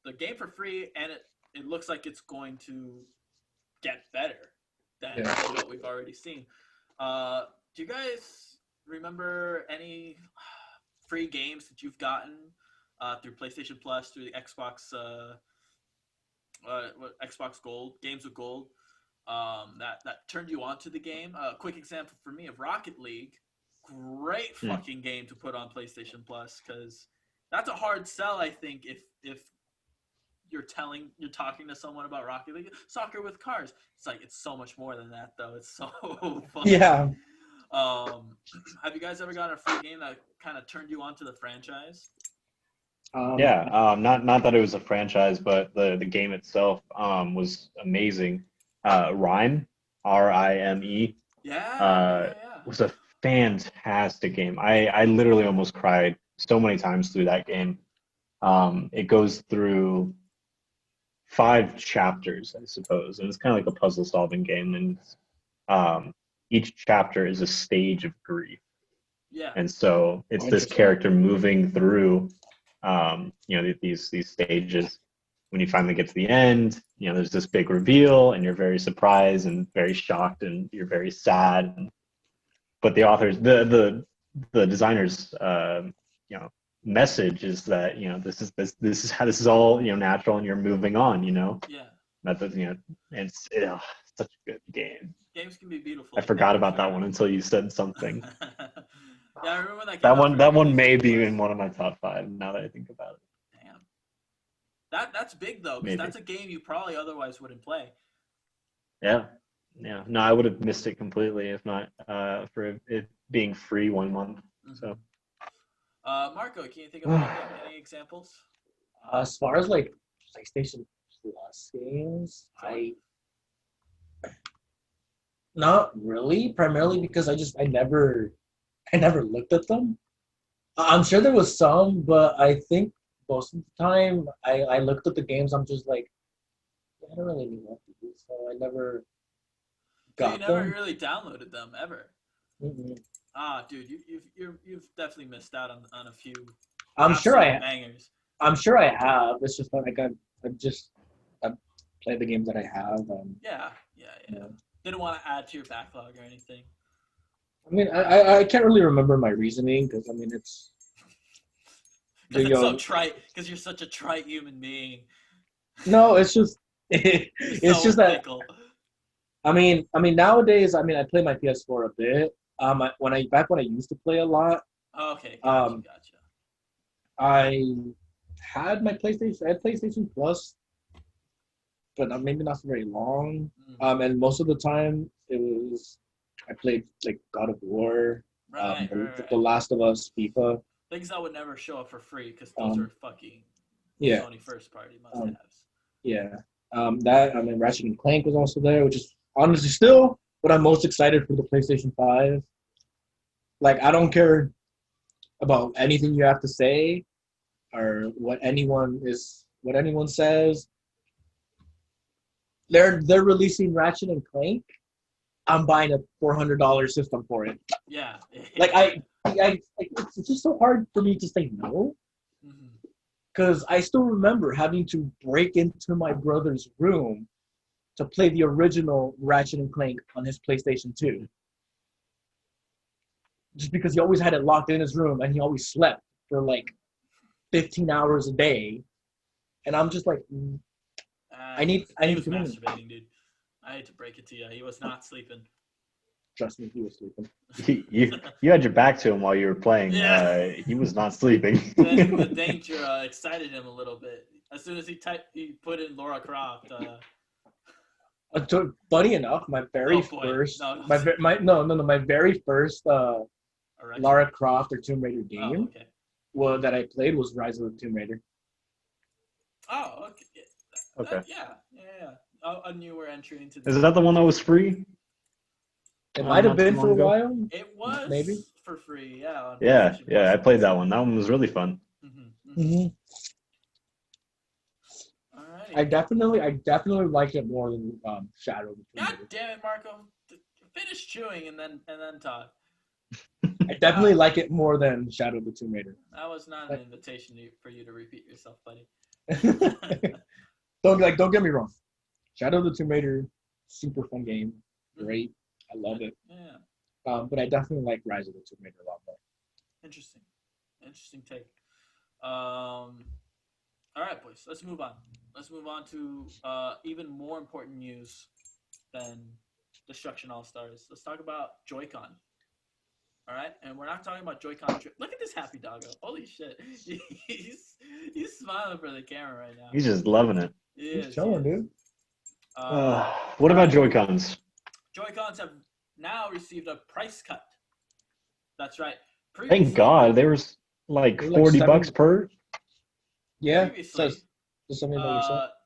the game for free, and it looks like it's going to get better than what we've already seen. Do you guys remember any free games that you've gotten through PlayStation Plus, through the Xbox Xbox Gold, Games with Gold, that turned you onto the game? A quick example for me of Rocket League. Great fucking game to put on PlayStation Plus, because that's a hard sell, I think, if you're talking to someone about Rocket League. Soccer with cars. It's so much more than that, though. It's so fun. Yeah. Have you guys ever gotten a free game that kind of turned you onto the franchise? Not that it was a franchise, but the game itself was amazing. Rime, Rime. Yeah. Was a fantastic game. I literally almost cried so many times through that game. It goes through 5 chapters, I suppose, and it's kind of like a puzzle solving game, and each chapter is a stage of grief. Yeah. And so it's this character moving through these stages. When you finally get to the end, there's this big reveal, and you're very surprised and very shocked, and you're very sad. But the authors, the designers, message is that this is how this is all natural, and you're moving on. Yeah. It's such a good game. Games can be beautiful. I forgot about that one until you said something. Yeah, I remember that. That one may be in one of my top 5 now that I think about it. Damn. That's big though, because that's a game you probably otherwise wouldn't play. Yeah. No, I would have missed it completely if not for it being free 1 month. Mm-hmm. So. Marco, can you think of any examples? As far as like PlayStation Plus games, not really. Primarily because I never looked at them. I'm sure there was some, but I think most of the time I looked at the games. I'm just like, I don't really need what to do, so I never got them. You never really downloaded them ever. Mm-hmm. Dude, you've definitely missed out on a few. I'm sure I bangers. I'm sure I have. It's just that I've played the games that I have. Yeah. Didn't want to add to your backlog or anything. I mean, I can't really remember my reasoning because it's. Because it's so trite. Because you're such a trite human being. No, it's just it's just that. I mean, nowadays, I play my PS4 a bit. When I used to play a lot. Okay, gotcha. I had my PlayStation. I had PlayStation Plus, but maybe not for very long. And most of the time, I played like God of War, The Last of Us, FIFA. Things that would never show up for free because those are fucking Sony first party must-haves. Ratchet and Clank was also there, which is honestly still what I'm most excited for the PlayStation 5. Like, I don't care about anything you have to say or what anyone says. They're releasing Ratchet and Clank. I'm buying a $400 system for it. Yeah. Like it's just so hard for me to say no. Because I still remember having to break into my brother's room to play the original Ratchet and Clank on his PlayStation 2. Just because he always had it locked in his room and he always slept for like 15 hours a day. And I'm just like, I need masturbating, dude. I hate to break it to you. He was not sleeping. Trust me, he was sleeping. You had your back to him while you were playing. Yeah. He was not sleeping. The danger excited him a little bit. As soon as he put in Laura Croft. Funny enough, my very first, my very first Lara Croft or Tomb Raider game that I played was Rise of the Tomb Raider. Oh, okay. Okay. Yeah. A newer entry into Is that the one that was free? It might have been for a while. It was maybe for free, yeah. Yeah. I played that one. That one was really fun. Alrighty. I definitely like it more than Shadow of the Tomb Raider. God damn it, Marco! Finish chewing and then talk. I definitely like it more than Shadow of the Tomb Raider. That was not an invitation for you to repeat yourself, buddy. Don't get me wrong. Shadow of the Tomb Raider, super fun game, great. I love it. Yeah. But I definitely like Rise of the Tomb Raider a lot more. Interesting take. All right, boys. Let's move on. Let's move on to even more important news than Destruction All Stars. Let's talk about Joy-Con. All right, and we're not talking about Joy-Con. Look at this happy doggo! Holy shit, he's smiling for the camera right now. He's just loving it. He's chilling, dude. What about Joy-Cons? Joy-Cons have now received a price cut. That's right. Thank God, there was like $40 per. Yeah. Previously,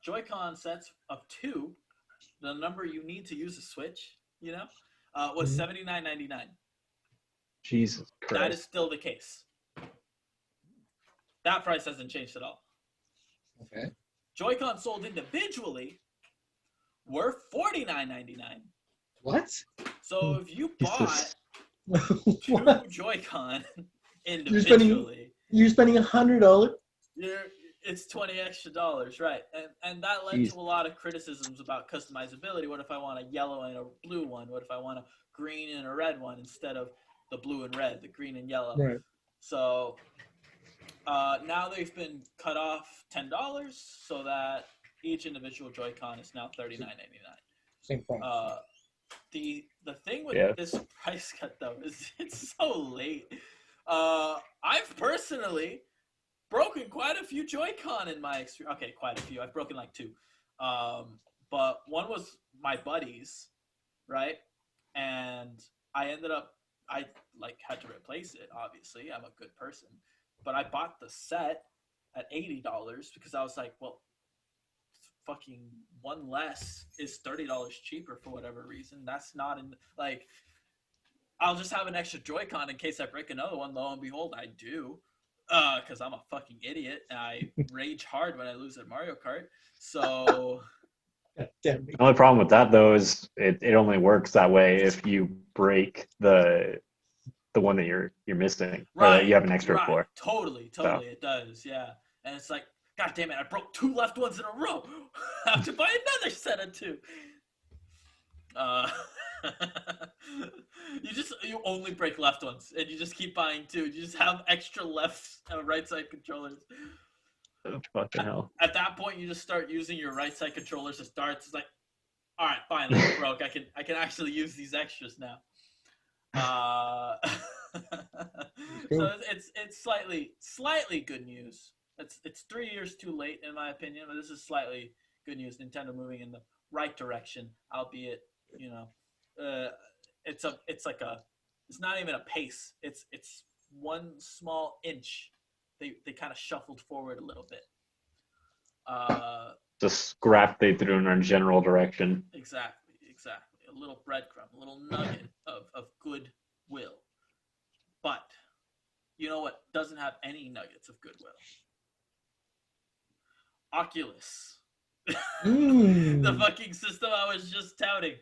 Joy-Con sets of 2, the number you need to use a Switch, was $79.99. Jesus Christ. That is still the case. That price hasn't changed at all. Okay. Joy-Con sold individually were $49.99. What? So if you bought 2 Joy-Con individually, you're spending $100. It's $20 extra, right? And that led to a lot of criticisms about customizability. What if I want a yellow and a blue one? What if I want a green and a red one instead of the blue and red, the green and yellow? Right. So now they've been cut off $10 so that each individual Joy-Con is now $39.99. Same price. The thing with this price cut though is it's so late. I've personally broken quite a few Joy-Con in my experience. Okay, quite a few. I've broken like 2. But one was my buddy's, right? And I had to replace it, obviously. I'm a good person. But I bought the set at $80 because I was like, well, fucking one less is $30 cheaper for whatever reason. That's not I'll just have an extra Joy-Con in case I break another one. Lo and behold, I do. Because I'm a fucking idiot and I rage hard when I lose at Mario Kart. So the only problem with that though is it only works that way if you break the one that you're missing, right? Or that you have an extra for. Totally, it does, yeah. And it's like, God damn it, I broke 2 left ones in a row. I have to buy another set of 2. You only break left ones, and you just keep buying 2. You just have extra left and right side controllers. Oh, fucking hell! At that point, you just start using your right side controllers as darts. It's like, all right, fine, they're broke. I can actually use these extras now. So it's slightly good news. It's 3 years too late in my opinion, but this is slightly good news. Nintendo moving in the right direction, albeit it's not even a pace. It's one small inch. They kind of shuffled forward a little bit. The scrap they threw in our general direction. Exactly. A little breadcrumb, a little nugget of goodwill. But you know what doesn't have any nuggets of goodwill? Oculus. The fucking system I was just touting.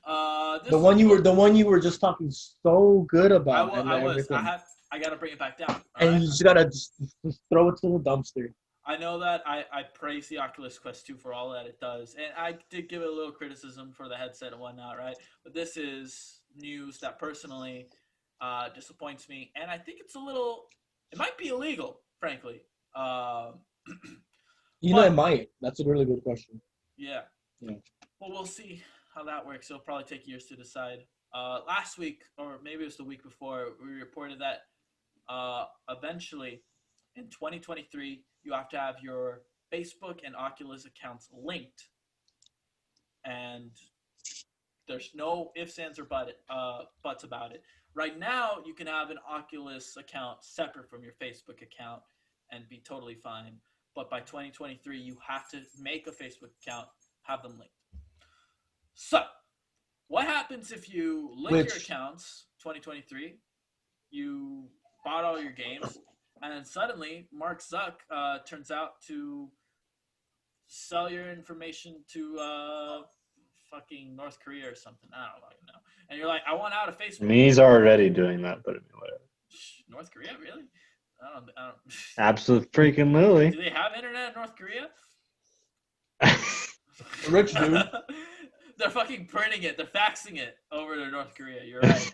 The one you were just talking so good about. I gotta bring it back down. And you just gotta just throw it to the dumpster. I know that I praise the Oculus Quest 2 for all that it does, and I did give it a little criticism for the headset and whatnot, right? But this is news that personally disappoints me, and I think it might be illegal, frankly. It might. That's a really good question. Yeah. Well, we'll see how that works. It'll probably take years to decide. last week, or maybe it was the week before, we reported that eventually in 2023, you have to have your Facebook and Oculus accounts linked. And there's no ifs, ands, or buts about it. Right now, you can have an Oculus account separate from your Facebook account and be totally fine. But by 2023, you have to make a Facebook account, have them linked. So, what happens if you link your accounts 2023, you bought all your games, and then suddenly Mark Zuck turns out to sell your information to fucking North Korea or something. I don't fucking know. And you're like, I want out of Facebook. And he's already doing that, but I mean, whatever. North Korea, really? I don't. Absolute freaking Lily. Do they have internet in North Korea? Rich dude. They're fucking printing it. They're faxing it over to North Korea. You're right.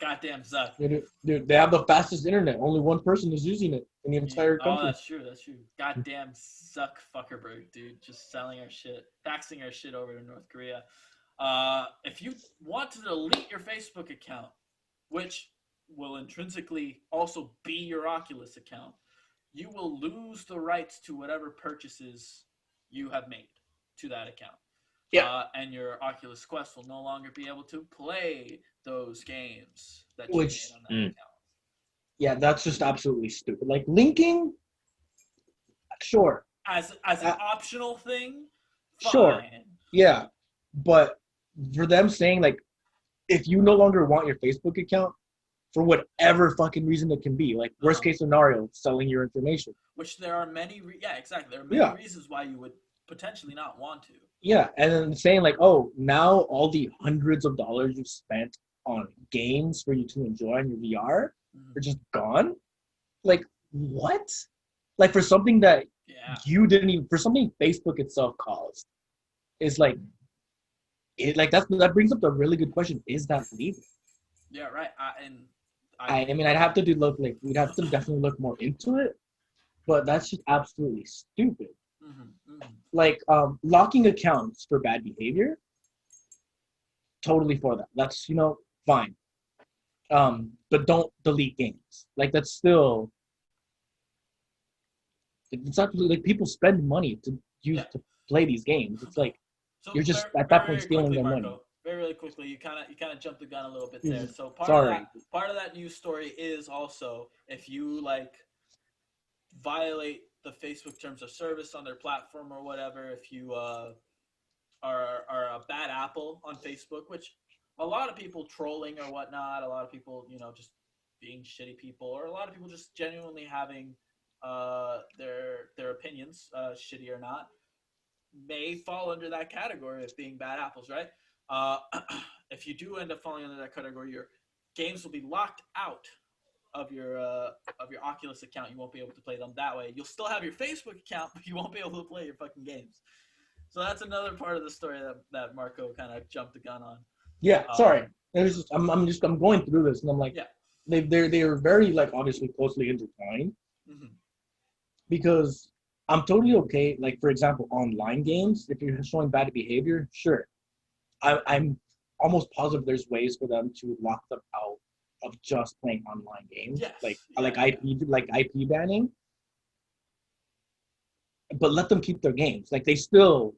Goddamn Zuck. Dude, they have the fastest internet. Only one person is using it in the entire country. Oh, that's true. Goddamn Zuck Fuckerberg, dude. Just selling our shit, faxing our shit over to North Korea. If you want to delete your Facebook account, which will intrinsically also be your Oculus account, you will lose the rights to whatever purchases you have made to that account. Yeah. And your Oculus Quest will no longer be able to play those games that you made on that account. Yeah, that's just absolutely stupid. Like linking, sure. As an optional thing, fine. Sure. Yeah, but for them saying like, if you no longer want your Facebook account, for whatever fucking reason it can be, like worst case scenario, selling your information. Which there are many, exactly. There are many reasons why you would potentially not want to. Yeah, and then saying like, oh, now all the hundreds of dollars you've spent on games for you to enjoy on your VR are just gone. Like what? Like for something that you didn't even, for something Facebook itself caused, is like, that brings up a really good question: is that legal? Yeah, right. I mean, I'd have to we'd have to definitely look more into it, but that's just absolutely stupid. Like locking accounts for bad behavior, totally for that. That's fine. But don't delete games. Like that's still, it's actually like people spend money to to play these games. It's like you're just at that point stealing their money. Very quickly, you kind of jumped the gun a little bit there. So part of that news story is also if you like violate the Facebook terms of service on their platform or whatever, if you are a bad apple on Facebook, which a lot of people trolling or whatnot, a lot of people just being shitty people, or a lot of people just genuinely having their opinions, shitty or not, may fall under that category of being bad apples, right? If you do end up falling under that category, your games will be locked out of your Oculus account. You won't be able to play them that way. You'll still have your Facebook account, but you won't be able to play your fucking games. So that's another part of the story that Marco kind of jumped the gun on. Yeah, sorry. It was just, I'm going through this and I'm like, they're very like obviously closely intertwined. Because I'm totally okay. Like for example, online games, if you're showing bad behavior, sure. I'm almost positive there's ways for them to lock them out of just playing online games, IP banning. But let them keep their games. Like they still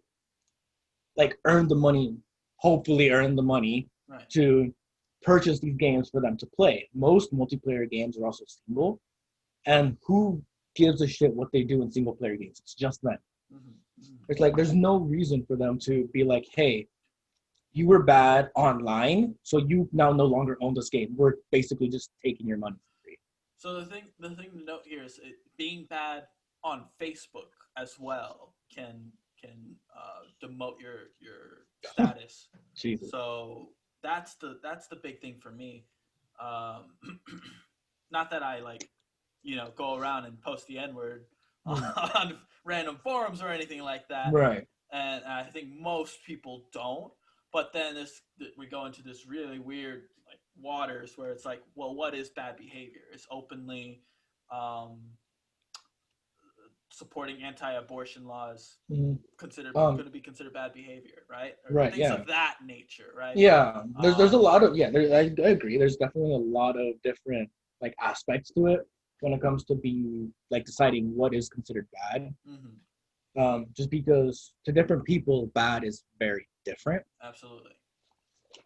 earn the money, hopefully earn the money to purchase these games for them to play. Most multiplayer games are also single, and who gives a shit what they do in single player games? It's just them. It's like there's no reason for them to be like, hey, you were bad online, so you now no longer own this game. We're basically just taking your money for free. So the thing to note here is being bad on Facebook as well can demote your status. Jesus. So that's the big thing for me. Not that I go around and post the N-word on random forums or anything like that. Right. And I think most people don't. But then we go into this really weird waters where it's like, well, what is bad behavior? It's openly supporting anti-abortion laws going to be considered bad behavior, right? Or Right. things of that nature, right? Yeah. There's a lot of I agree. There's definitely a lot of different like aspects to it when it comes to being like deciding what is considered bad. Just because to different people, bad is very different. Absolutely.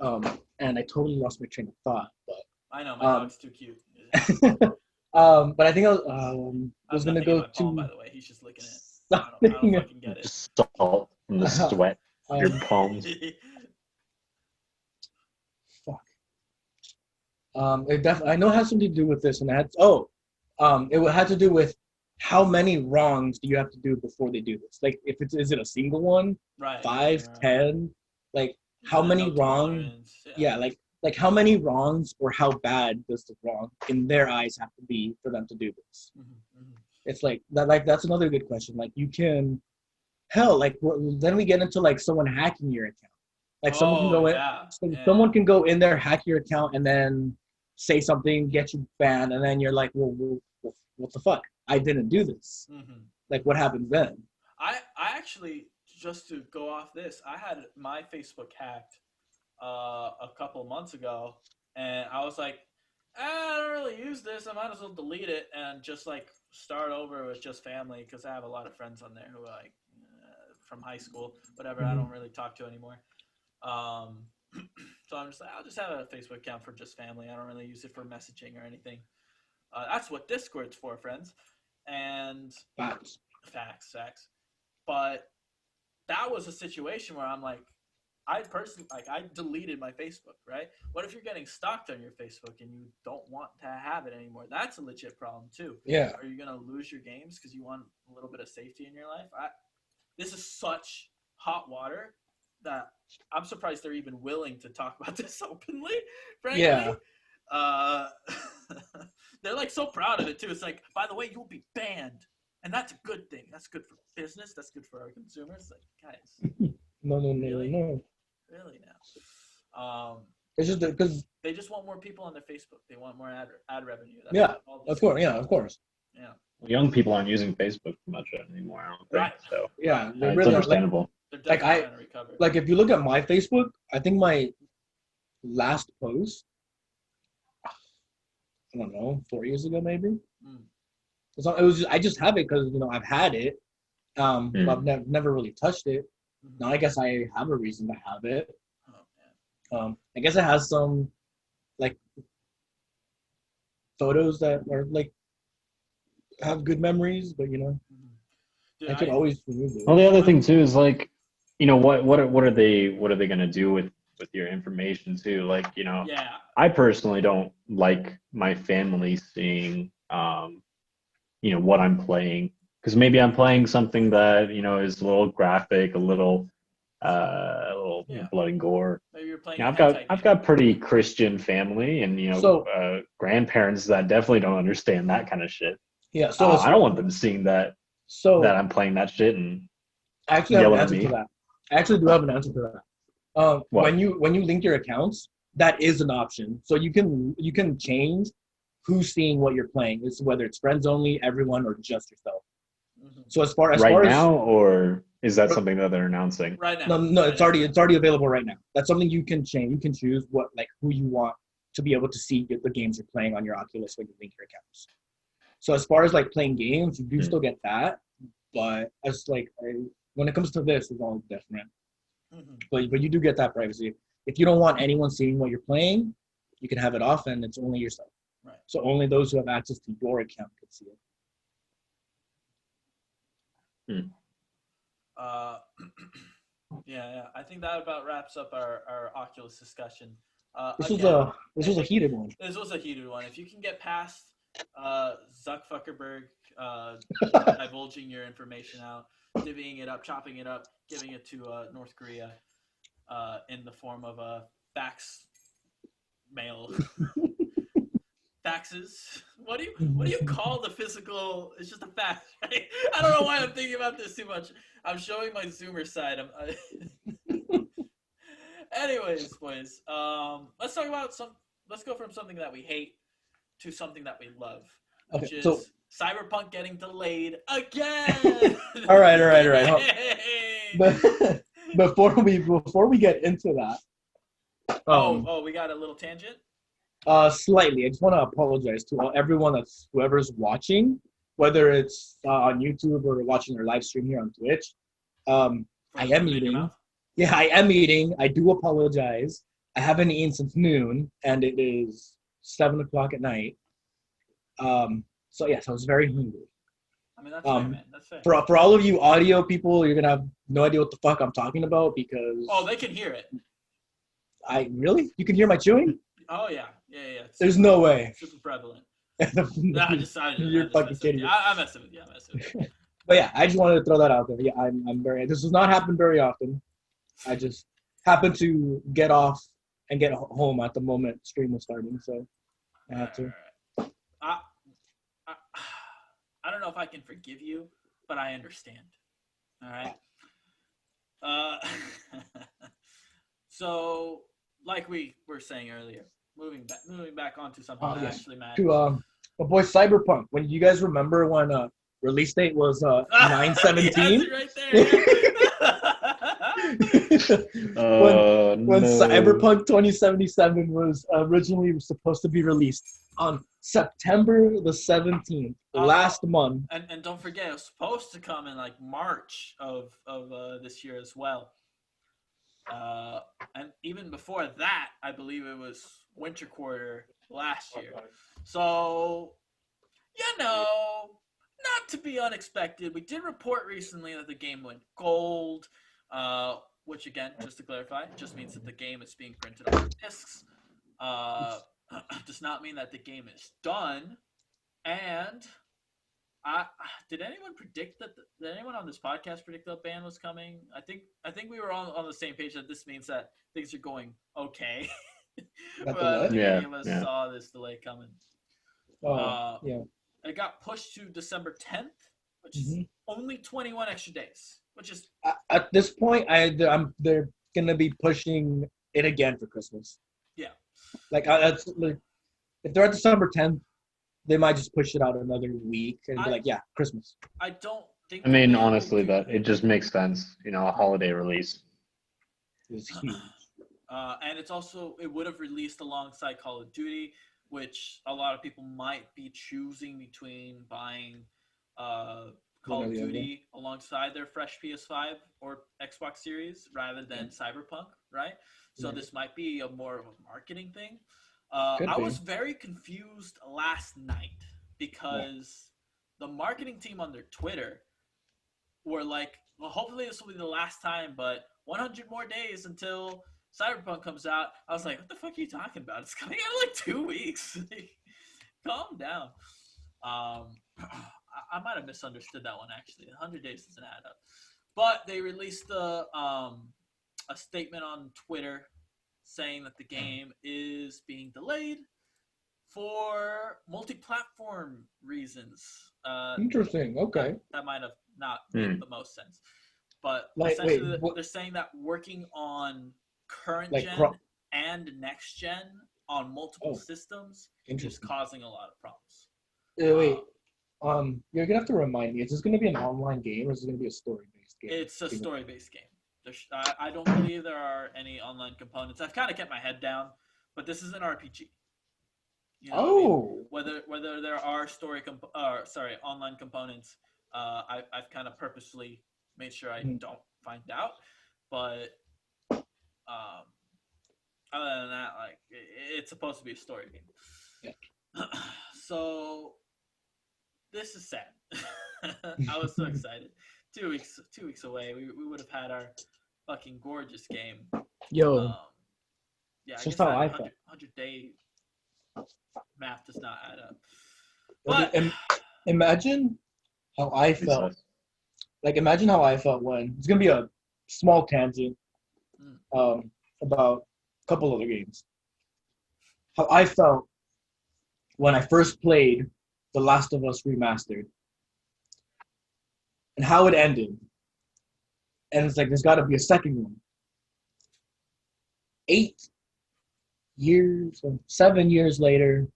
And I totally lost my train of thought, but I know my dog's too cute. but I think I was gonna go to. Palm, by the way, he's just licking it. I don't fucking get it. Just salt from the sweat of your palms. Fuck. I know it has something to do with this, and it had to do with how many wrongs do you have to do before they do this? Like, is it a single one? Right. 5, 10? Like, how many wrongs? Yeah, like how many wrongs or how bad does the wrong in their eyes have to be for them to do this? It's like that. Like, that's another good question. Like, you can, hell, like then we get into like someone hacking your account. Like someone can go in, someone can go in there, hack your account, and then say something, get you banned, and then you're like, well what the fuck? I didn't do this. Like, what happens then? I actually, just to go off this, I had my Facebook hacked a couple months ago, and I was like, I don't really use this. I might as well delete it and just like start over with just family, because I have a lot of friends on there who are like from high school, whatever. I don't really talk to anymore. So I'm just like, I'll just have a Facebook account for just family. I don't really use it for messaging or anything. That's what Discord's for, friends. And facts. But that was a situation where I'm like, I deleted my Facebook, right? What if you're getting stalked on your Facebook and you don't want to have it anymore? That's a legit problem too. Yeah. Are you gonna lose your games because you want a little bit of safety in your life? This is such hot water that I'm surprised they're even willing to talk about this openly, frankly. Yeah. They're like so proud of it too. It's like, by the way, you'll be banned, and that's a good thing. That's good for business. That's good for our consumers. Like, guys, no. Really now. It's just because they just want more people on their Facebook. They want more ad revenue. That's of course. Yeah, of course. Yeah. Well, young people aren't using Facebook much anymore, I don't think. Right. So yeah, it's really understandable. They're definitely trying to recover. Like, if you look at my Facebook, I think my last post, I don't know, 4 years ago maybe. I just have it because I've had it, but I've never really touched it. Now I guess I have a reason to have it. I guess it has some like photos that are like have good memories, but Dude, I could always remove it. Well, the other thing too is like, what are they gonna do with your information too? Like, I personally don't like my family seeing what I'm playing, because maybe I'm playing something that is a little graphic, a little blood and gore. Maybe you're playing. I've got pretty Christian family, and grandparents that definitely don't understand that kind of shit. Yeah, so I don't want them seeing that. That I'm playing that shit and I actually have an answer to that. I actually do have an answer to that. When you link your accounts, that is an option. So you can change who's seeing what you're playing. It's whether it's friends only, everyone, or just yourself. So as far as now, or is that something that they're announcing right now? No, it's already available right now. That's something you can change. You can choose who you want to be able to see the games you're playing on your Oculus when you link your accounts. So as far as like playing games, you do still get that, but as when it comes to this, it's all different. But you do get that privacy. If you don't want anyone seeing what you're playing, you can have it off, and it's only yourself. Right. So only those who have access to your account can see it. Yeah. I think that about wraps up our Oculus discussion. This was a heated one. This was a heated one. If you can get past Zuck Zuckerberg divulging your information out, divvying it up, chopping it up, giving it to North Korea in the form of a fax mail. Faxes. What do you call the physical? It's just a fax, right? I don't know why I'm thinking about this too much. I'm showing my Zoomer side. Anyways, boys, let's talk about let's go from something that we hate to something that we love, which is Cyberpunk getting delayed again. All right. Yay! But before we get into that, we got a little tangent. Slightly. I just want to apologize to everyone whoever's watching, whether it's on YouTube or watching our live stream here on Twitch. I am eating. Yeah, I am eating. I do apologize. I haven't eaten since noon, and it is 7:00 at night. So yes, I was very hungry. I mean, that's fair, man. That's fair. For all of you audio people, you're gonna have no idea what the fuck I'm talking about because. Oh, they can hear it. You can hear my chewing? Oh yeah. There's no way. Super prevalent. You're fucking kidding me. I'm messing with you. But yeah, I just wanted to throw that out there. Yeah, I'm very. This does not happen very often. I just happened to get off and get home at the moment stream was starting, so I had to. I don't know if I can forgive you, but I understand. All right. So, like we were saying earlier, moving back onto something that actually matters. To my boy Cyberpunk. When you guys remember when release date was 9/17? Right there. when Cyberpunk 2077 was originally supposed to be released on September the 17th, last month. And don't forget, it was supposed to come in like March of this year as well. And even before that, I believe it was winter quarter last year. So, not to be unexpected, we did report recently that the game went gold, which again, just to clarify, just means that the game is being printed on discs. Does not mean that the game is done. And did anyone predict that? Did anyone on this podcast predict that ban was coming? I think we were on the same page that this means that things are going okay. But many of us saw this delay coming. It got pushed to December 10th, which is only 21 extra days. Which is at this point, they're gonna be pushing it again for Christmas. Yeah, if they're at December 10th, they might just push it out another week and be like, yeah, Christmas. I don't think. I mean, honestly, that it just makes sense. A holiday release. It's huge. And it would have released alongside Call of Duty, which a lot of people might be choosing between buying Call of Duty alongside their fresh PS5 or Xbox Series rather than Cyberpunk, right? So this might be more of a marketing thing. I was very confused last night because the marketing team on their Twitter were like, well, hopefully this will be the last time, but 100 more days until Cyberpunk comes out. I was like, what the fuck are you talking about? It's coming out in like 2 weeks. Calm down. I might have misunderstood that one, actually. 100 days doesn't add up. But they released a statement on Twitter saying that the game is being delayed for multi-platform reasons. Interesting. Okay. That might have not made the most sense. But essentially, they're saying that working on current gen and next gen on multiple systems is causing a lot of problems. You're gonna have to remind me. Is this gonna be an online game or is it gonna be a story-based game? It's a story-based game. I don't believe there are any online components. I've kind of kept my head down, but this is an RPG. Whether there are online components, I've kind of purposely made sure I don't find out. But other than that, like it's supposed to be a story game. Yeah. So this is sad. I was so excited. 2 weeks away. We would have had our fucking gorgeous game. Yo. Yeah, I guess how I felt. 100-day math does not add up. But imagine how I felt. Like, imagine how I felt when it's gonna be a small tangent about a couple other games. How I felt when I first played The Last of Us Remastered, and how it ended. And it's like, there's got to be a second one. 7 years later,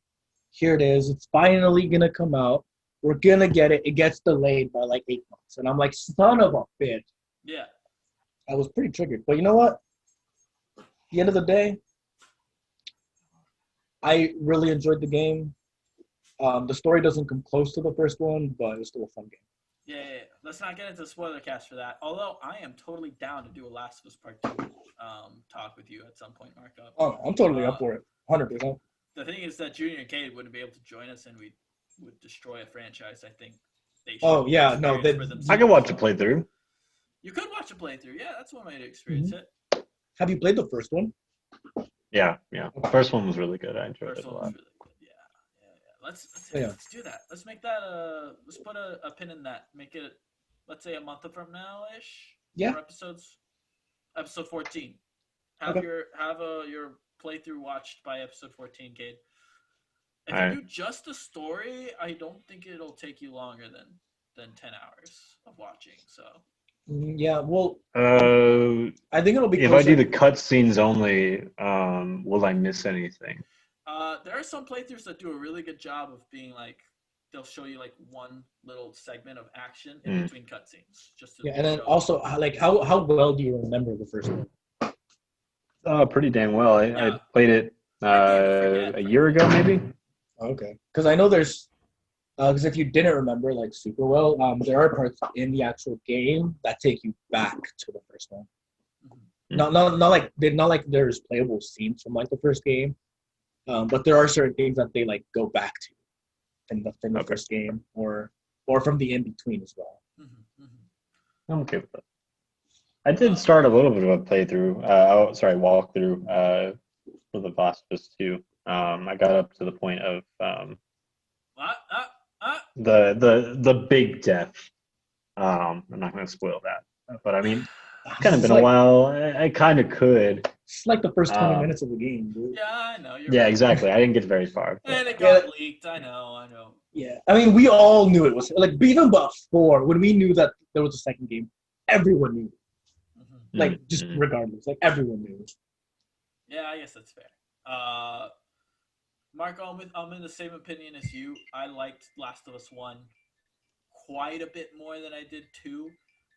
here it is. It's finally going to come out. we're gonna get it. It gets delayed by like 8 months, and I'm like, son of a bitch. Yeah. I was pretty triggered, but you know what? At the end of the day, I really enjoyed the game. The story doesn't come close to the first one, but it was still a fun game. Yeah. Let's not get into the spoiler cast for that. Although I am totally down to do a Last of Us Part 2 talk with you at some point, Marco. Oh, I'm totally up for it, 100%. The thing is that Junior and Cade wouldn't be able to join us, and we would destroy a franchise. I think they should. Oh yeah, no, I can watch a playthrough. You could watch a playthrough. Yeah, that's one way to experience it. Have you played the first one? Yeah. The first one was really good. I enjoyed it a lot. Really good. Yeah. Let's do that. Let's make that let's put a pin in that. Make it, let's say, a month from now ish. Yeah. Episode 14. Have your playthrough watched by episode 14, Cade. If you do just the story, I don't think it'll take you longer than 10 hours of watching. So. Yeah, well, I think it'll be if closer. I do the cutscenes only, will I miss anything? There are some playthroughs that do a really good job of being like, they'll show you like one little segment of action in between cutscenes. And then also, like, how well do you remember the first one? Pretty damn well. I played it a year ago, maybe. Okay, because I know there's, because if you didn't remember like super well, there are parts in the actual game that take you back to the first one. Not like there's playable scenes from like the first game, but there are certain things that they like go back to in the first game or from the in between as well. I'm okay with that. I did start a little bit of a playthrough. Walkthrough for the Last of Us 2. I got up to the point of the big death. I'm not going to spoil that, but I mean, it's kind of been a while. I kind of could. It's like the first 20 minutes of the game, dude. Yeah, I know. Yeah, exactly. I didn't get very far. And it got leaked. I know. Yeah, I mean, we all knew it was like even before when we knew that there was a second game, everyone knew. Like just regardless, like everyone knew. Yeah, I guess that's fair. Marco, I'm in the same opinion as you. I liked Last of Us 1 quite a bit more than I did 2,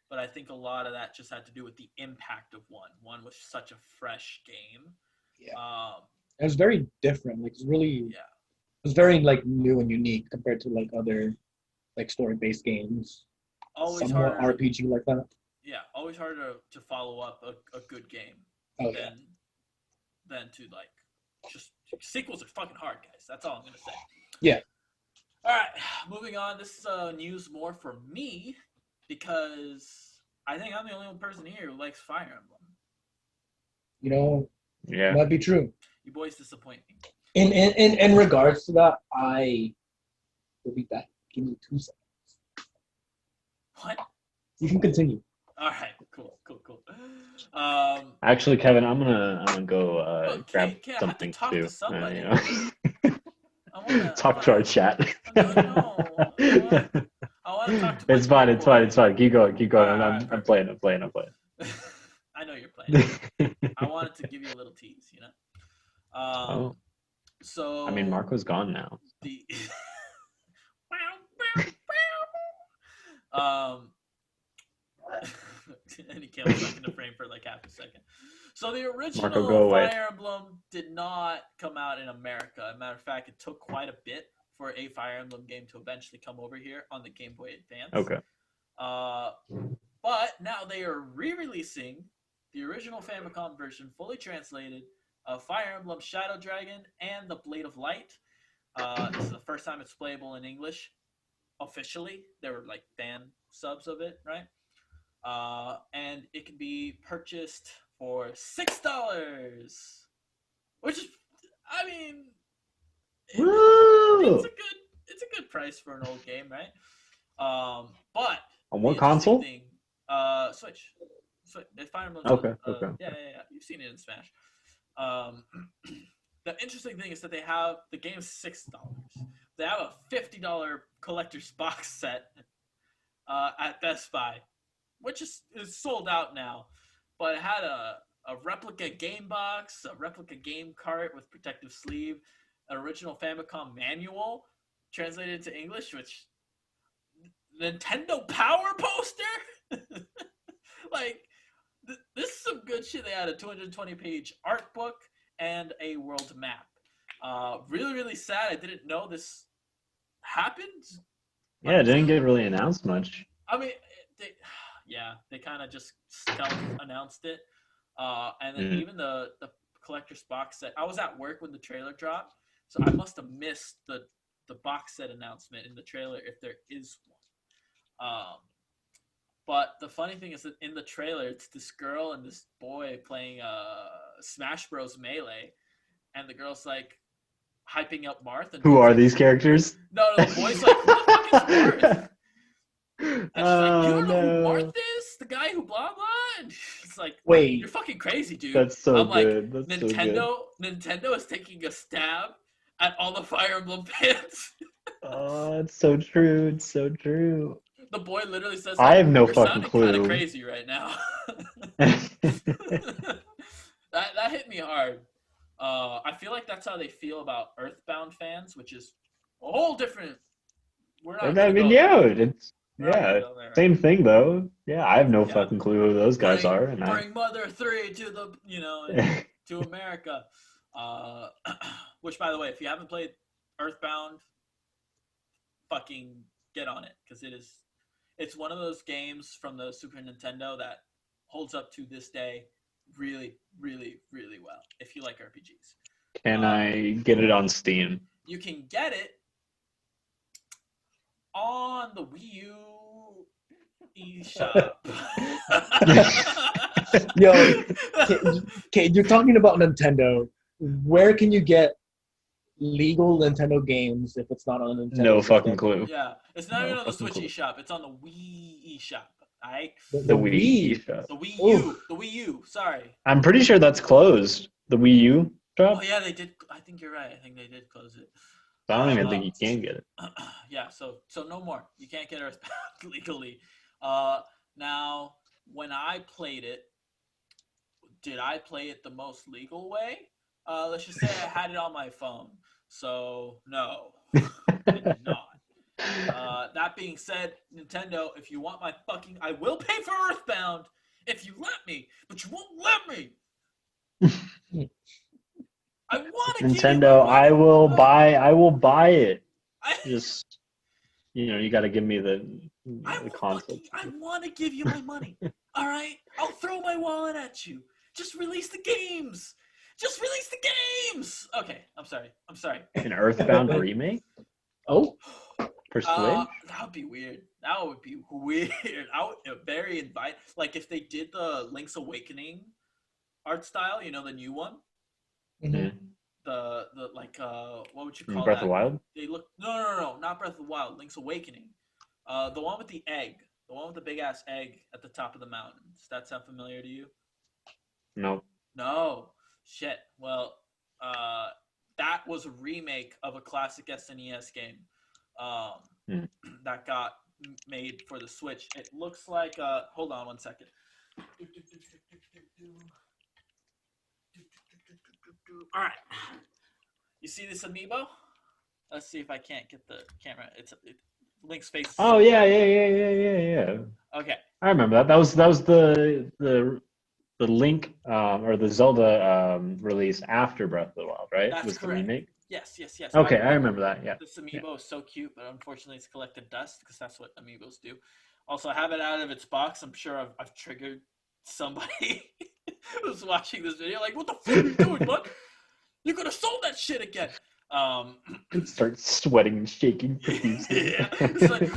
but I think a lot of that just had to do with the impact of 1. 1 was such a fresh game. Yeah. It was very different. Like it's really it was very like new and unique compared to like other like story-based games. Always somewhat harder RPG like that. Yeah, always harder to follow up a good game than to like just sequels are fucking hard, guys. That's all I'm gonna say. Yeah. All right, moving on. This is news more for me because I think I'm the only one person here who likes Fire Emblem. You know, yeah, that'd be true. You boys disappoint me. In regards to that, I will be back. Give me 2 seconds. What? You can continue. All right, cool. Actually, Kevin, I'm gonna go grab something talk too. to somebody. Talk to our chat. I want to talk to. It's fine. Keep going. I'm playing. I know you're playing. I wanted to give you a little tease, you know. So. I mean, Marco's gone now. And he came back in the frame for like half a second. So the original Marco, Fire Emblem did not come out in America. As a matter of fact, it took quite a bit for a Fire Emblem game to eventually come over here on the Game Boy Advance. Okay. But now they are re-releasing the original Famicom version, fully translated, of Fire Emblem Shadow Dragon and the Blade of Light. This is the first time it's playable in English. Officially, there were like fan subs of it, right? And it can be purchased for $6, which is, I mean, it's a good price for an old game, right? But on what console? Switch. Fire Emblem. Okay. Yeah. You've seen it in Smash. The interesting thing is that they have the game's $6. They have a $50 collector's box set at Best Buy, which is sold out now. But it had a replica game box, a replica game cart with protective sleeve, an original Famicom manual translated into English, which Nintendo Power poster. Like, this is some good shit. They had a 220-page art book and a world map. Really, really sad. I didn't know this happened. Yeah, it didn't get really announced much. I mean, they kind of just announced it. And then even the collector's box set. I was at work when the trailer dropped, so I must have missed the box set announcement in the trailer if there is one. But the funny thing is that in the trailer, it's this girl and this boy playing Smash Bros. Melee, and the girl's like hyping up Marth. And who are these characters? No, the boy's like, who the fuck is Marth? And she's like, you don't know who Marth is? The guy who blah blah? And she's like, wait, you're fucking crazy, dude. That's so I'm good. Like, That's Nintendo is taking a stab at all the Fire Emblem fans. Oh, it's so true. It's so true. The boy literally says, I have no you're fucking sounding clue. kind of crazy right now. that hit me hard. I feel like that's how they feel about Earthbound fans, which is a whole different. We're not. I mean, it's same thing though. Yeah, I have no fucking clue who those guys are. And bring Mother 3 to the to America. Which, by the way, if you haven't played Earthbound, fucking get on it, because it's one of those games from the Super Nintendo that holds up to this day really, really, really well if you like RPGs. Can I get it on Steam? You can get it on the Wii U eShop. Yo, Cade, you're talking about Nintendo. Where can you get legal Nintendo games if it's not on Nintendo? No fucking clue. Yeah, it's not even on the Switch eShop. It's on the Wii eShop. Alright. The Wii eShop. The Wii U. The Wii U. Sorry. I'm pretty sure that's closed. The Wii U shop. Oh yeah, they did. I think you're right. I think they did close it. I don't even think you can get it. Yeah. So no more. You can't get Earthbound legally. Now, when I played it, did I play it the most legal way? Let's just say I had it on my phone. So no, I did not. That being said, Nintendo, if you want my fucking, I will pay for Earthbound if you let me, but you won't let me. I want to. Nintendo, I will buy it. Just, you got to give me the console. I want to give you my money. All right, I'll throw my wallet at you. Just release the games. Just release the games. Okay, I'm sorry. An Earthbound remake? Oh. For Switch? That would be weird. That would be weird. I would very invite. Like if they did the Link's Awakening art style, the new one. Mm-hmm. The like what would you call Breath that? of the Wild? They look no, not Breath of the Wild. Link's Awakening. The one with the egg. The one with the big ass egg at the top of the mountain. Does that sound familiar to you? No. Shit. Well, that was a remake of a classic SNES game that got made for the Switch. It looks like hold on one second. All right. You see this amiibo? Let's see if I can't get the camera. It's Link's face. Oh yeah. Okay. I remember that. That was the Link or the Zelda release after Breath of the Wild, right? That's was correct. The remake? Yes. Okay, I remember that. Yeah. This amiibo is so cute, but unfortunately, it's collected dust because that's what amiibos do. Also, I have it out of its box. I'm sure I've triggered somebody who's watching this video. Like, what the fuck are you doing, bud? You could have sold that shit again. Start sweating and shaking profusely. Yeah, it's like,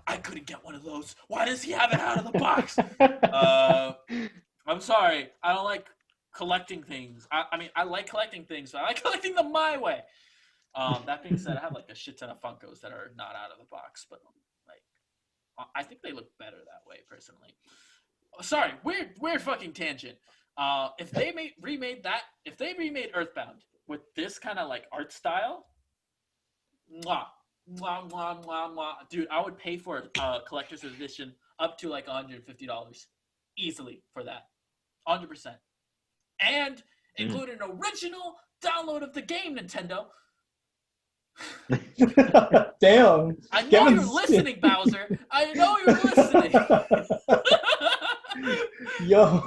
I couldn't get one of those. Why does he have it out of the box? I'm sorry. I don't like collecting things. I mean, I like collecting things, but I like collecting them my way. That being said, I have like a shit ton of Funkos that are not out of the box, but like, I think they look better that way, personally. Sorry, weird fucking tangent. If they remade Earthbound with this kind of like art style, mwah, mwah, mwah, mwah, mwah. Dude, I would pay for a collector's edition up to like $150 easily for that, 100%, and include an original download of the game, Nintendo. Damn. I know Kevin's- you're listening, Bowser. I know you're listening. Yo.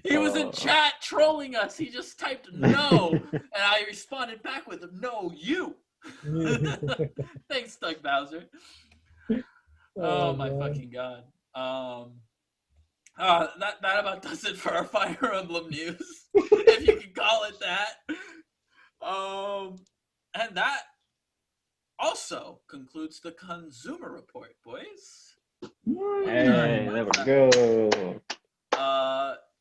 He was in chat trolling us. He just typed no, and I responded back with no, you. Thanks, Doug Bowser. Oh my man. fucking god. That about does it for our Fire Emblem news, if you can call it that. And that also concludes the consumer report, boys. Hey, there we go.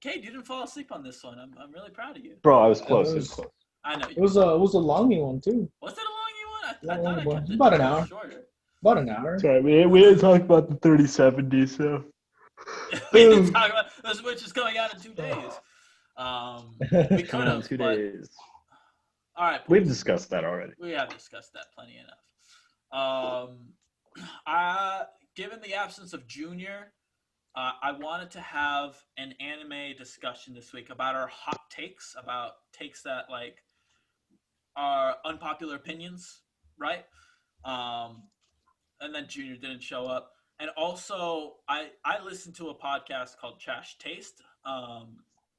Cade, you didn't fall asleep on this one. I'm really proud of you. Bro, I was close. It was close. I know you. It was a longy one too. Was it a longy one? I Long thought I one. kept it About an hour. shorter. About an hour. Sorry, we didn't talk about the 3070, so. We didn't talk about the Switch is coming out in 2 days. We could Coming out in have 2 but... days. All right, we've discussed that already. We have discussed that plenty enough. Given the absence of Junior, I wanted to have an anime discussion this week about our hot takes, about takes that like are unpopular opinions, right? And then Junior didn't show up. And also, I listened to a podcast called Trash Taste,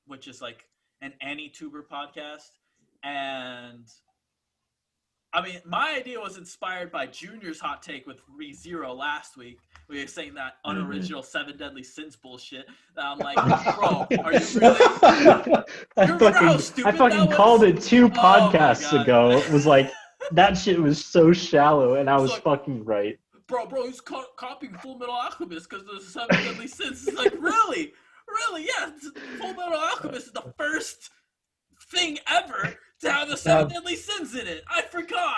which is like an AniTuber podcast. And I mean, my idea was inspired by Junior's hot take with ReZero last week. We were saying that unoriginal 7 Deadly Sins bullshit. That I'm like, bro, are you really? I fucking called it 2 podcasts ago. It was like, that shit was so shallow, and I was like, fucking right. Bro, he's copying Full Metal Alchemist because the 7 Deadly Sins. It's like, really? Yeah, Full Metal Alchemist is the first thing ever to have the 7 Deadly Sins in it. I forgot.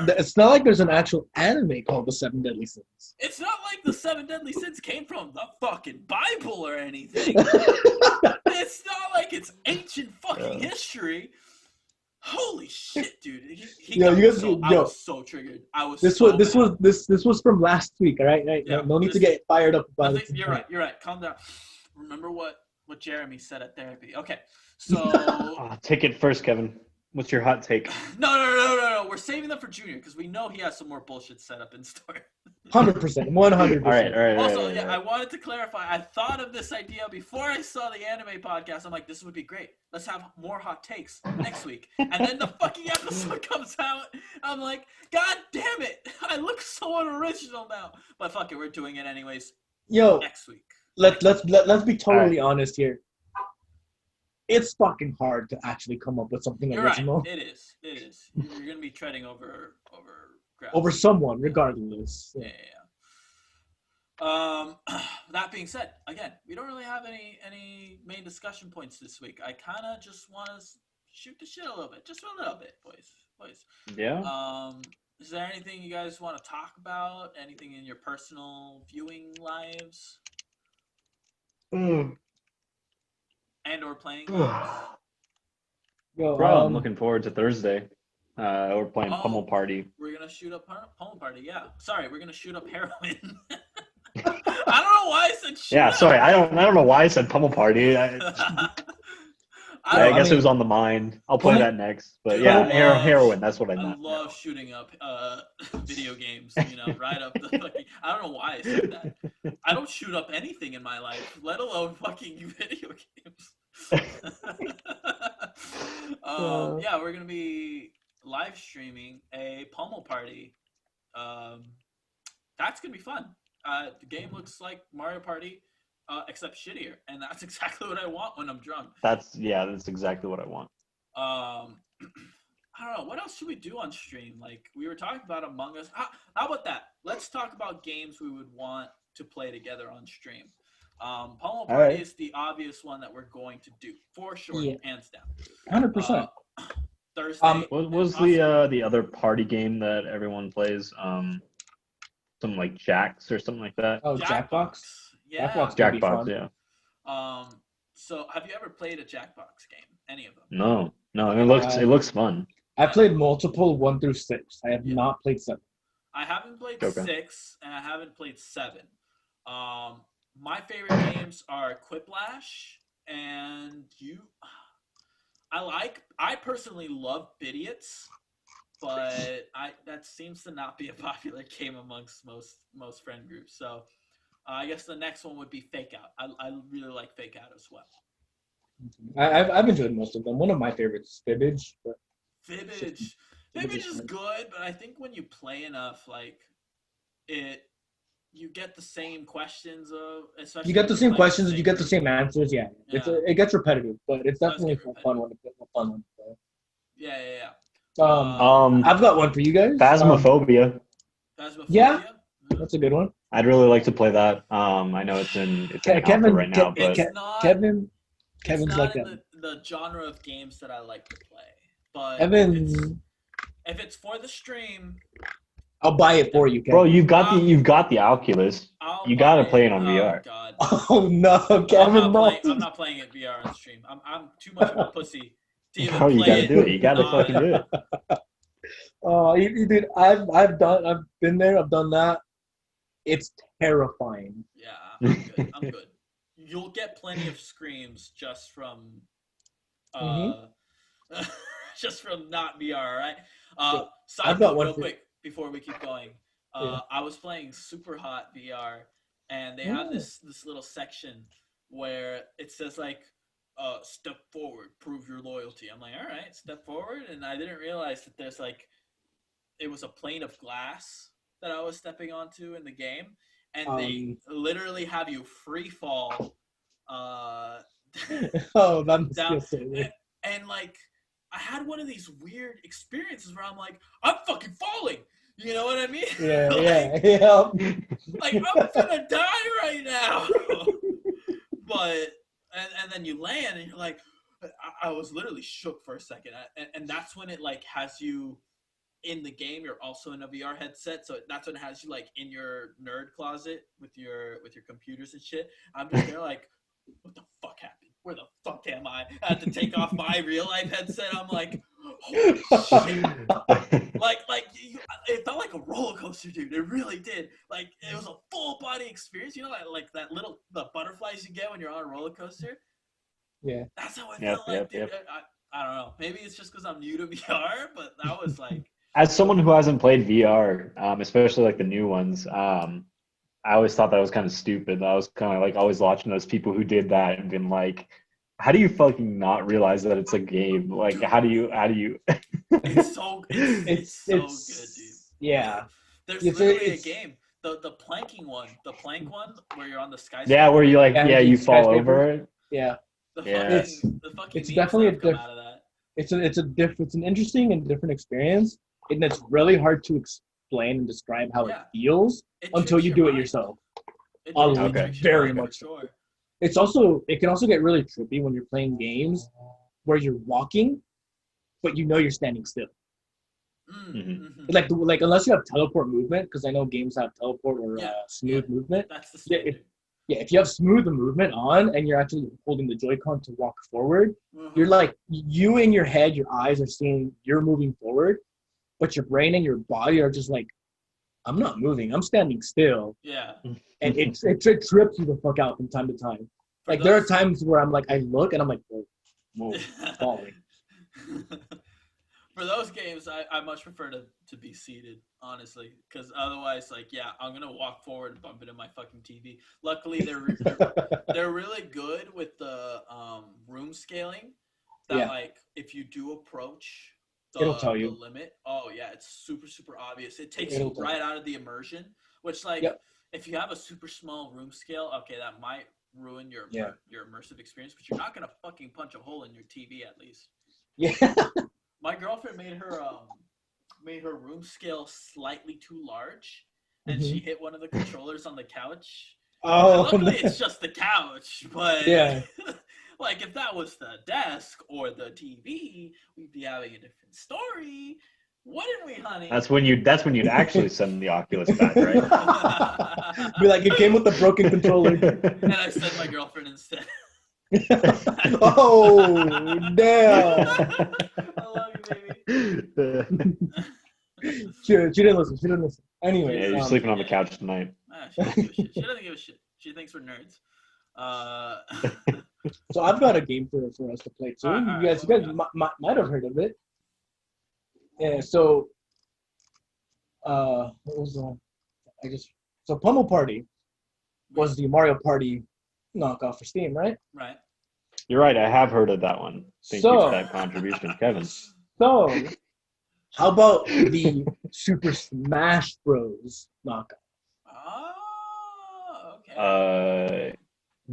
It's not like there's an actual anime called the 7 Deadly Sins. It's not like the 7 Deadly Sins came from the fucking Bible or anything. It's not like it's ancient fucking history. Holy shit, dude! I was so triggered. This was from last week, all right? Yeah, no need to get fired up about it. You're right. Calm down. Remember what Jeremy said at therapy. Okay, so take it first, Kevin. What's your hot take? No. We're saving them for Junior because we know he has some more bullshit set up in store. 100%, 100%. All right. Also, I wanted to clarify. I thought of this idea before I saw the anime podcast. I'm like, this would be great. Let's have more hot takes next week. And then the fucking episode comes out. I'm like, God damn it! I look so unoriginal now. But fuck it, we're doing it anyways. Yo, next week. Let's be totally honest here. It's fucking hard to actually come up with something original. Right. It is. You're gonna be treading over ground. Over someone, regardless. Yeah. That being said, again, we don't really have any main discussion points this week. I kind of just want to shoot the shit a little bit, just a little bit, boys. Yeah. Is there anything you guys want to talk about? Anything in your personal viewing lives? And or playing games? Yo, bro, I'm looking forward to Thursday. We're playing Pummel Party. We're gonna shoot up Pummel Party. Yeah. Sorry, we're gonna shoot up heroin. I don't know why I said shoot up. Sorry. I don't know why I said Pummel Party. I guess it was on the mind. I'll play that next. But heroin. That's what I meant. I love shooting up video games. Right up the fucking. I don't know why I said that. I don't shoot up anything in my life, let alone fucking video games. We're gonna be live streaming a Pummel Party. That's gonna be fun. The game looks like Mario Party, except shittier, and that's exactly what I want when I'm drunk. That's exactly what I want. I don't know. What else should we do on stream? Like, we were talking about Among Us. How about that? Let's talk about games we would want to play together on stream. Pummel Party is the obvious one that we're going to do, for sure, hands down. 100%. Thursday. What was the other party game that everyone plays? Something like Jacks or something like that. Oh, Jackbox? Yeah. Jackbox, yeah. So have you ever played a Jackbox game? Any of them? No. It looks fun. I played multiple 1 through 6. I have not played 7. I haven't played 6 and I haven't played 7. My favorite games are Quiplash and I personally love Bidiots. but that seems to not be a popular game amongst most friend groups. So I guess the next one would be Fake Out. I really like Fake Out as well. I've enjoyed most of them. One of my favorites is Fibbage. But Fibbage is good, but I think when you play enough, like you get the same questions especially you get the same questions, you get the group. same answers. Yeah, it gets repetitive, but it's definitely a fun one to play. Yeah. I've got one for you guys. Phasmophobia. Yeah, that's a good one. I'd really like to play that. I know it's in alpha right now, but Kevin's it's like not in the genre of games that I like to play. But if it's for the stream, I'll buy it for you, Kevin. Bro. You've got the Oculus. You gotta play it on VR. God. Oh no, Kevin! I'm not playing it VR on stream. I'm too much of a pussy to even Bro, you play gotta it. do it. You gotta fucking do it. Oh, dude, I've been there. I've done that. It's terrifying. Yeah, I'm good. You'll get plenty of screams just from just from not VR, right? Side note, real quick before we keep going. I was playing Super Hot VR, and they have this little section where it says like, step forward, prove your loyalty. I'm like, all right, step forward, and I didn't realize that there's like, it was a plane of glass that I was stepping onto in the game, and they literally have you free fall. That's down, and like, I had one of these weird experiences where I'm like, I'm fucking falling. You know what I mean? Yeah, Like I'm gonna die right now. But and then you land and you're like, I was literally shook for a second, and that's when it like has you in the game. You're also in a VR headset, so that's when it has you like in your nerd closet with your computers and shit. I'm just there like, what the fuck happened? Where the fuck am I? I had to take off my real life headset. I'm like, holy shit! It felt like a roller coaster, dude. It really did. Like it was a full body experience. You know, like that the butterflies you get when you're on a roller coaster. Yeah, that's how it felt like, dude. I don't know. Maybe it's just because I'm new to VR, but that was like. As someone who hasn't played VR, especially like the new ones, I always thought that was kind of stupid. I was kind of like always watching those people who did that and been like, how do you fucking not realize that it's a game? Like, how do you? It's so good, dude. Yeah. There's literally a game. The planking one, where you're on the skyscraper. Yeah, where you you fall over it. Yeah. The fucking it's definitely out of that. It's an interesting and different experience, and it's really hard to explain and describe how it feels until you do it yourself. Very much. Sure. It can also get really trippy when you're playing games where you're walking, but you know you're standing still. Mm-hmm. Like unless you have teleport movement, because I know games have teleport or smooth movement. That's the standard. If you have smooth movement on and you're actually holding the Joy-Con to walk forward, you're like, you in your head, your eyes are seeing you're moving forward, but your brain and your body are just like, I'm not moving, I'm standing still. Yeah. And it trips you the fuck out from time to time. Like there are times where I'm like, I look and I'm like, whoa, I'm falling. For those games, I much prefer to be seated, honestly, because otherwise, like, I'm gonna walk forward and bump into my fucking TV. Luckily, they're really good with the room scaling. That like, if you do approach it'll tell you the limit. Oh yeah, it's super super obvious. It takes you right out of the immersion. Which like, if you have a super small room scale, okay, that might ruin your immersive experience. But you're not gonna fucking punch a hole in your TV at least. Yeah. My girlfriend made her room scale slightly too large, and she hit one of the controllers on the couch. Oh, luckily it's just the couch, but like if that was the desk or the TV, we'd be having a different story, wouldn't we, honey? That's when you'd actually send the Oculus back, right? Be like, it came with the broken controller, and I sent my girlfriend instead. Oh damn! I love you, baby. She didn't listen. Anyway, you're sleeping on the couch tonight. She doesn't give a shit. She thinks we're nerds. So I've got a game for us to play too. You guys might have heard of it. Yeah. So, what was the? So Pummel Party was the Mario Party knockoff for Steam, right? Right. You're right. I have heard of that one. Thank you for that contribution, Kevin. So, how about the Super Smash Bros. Knockoff? Oh, okay.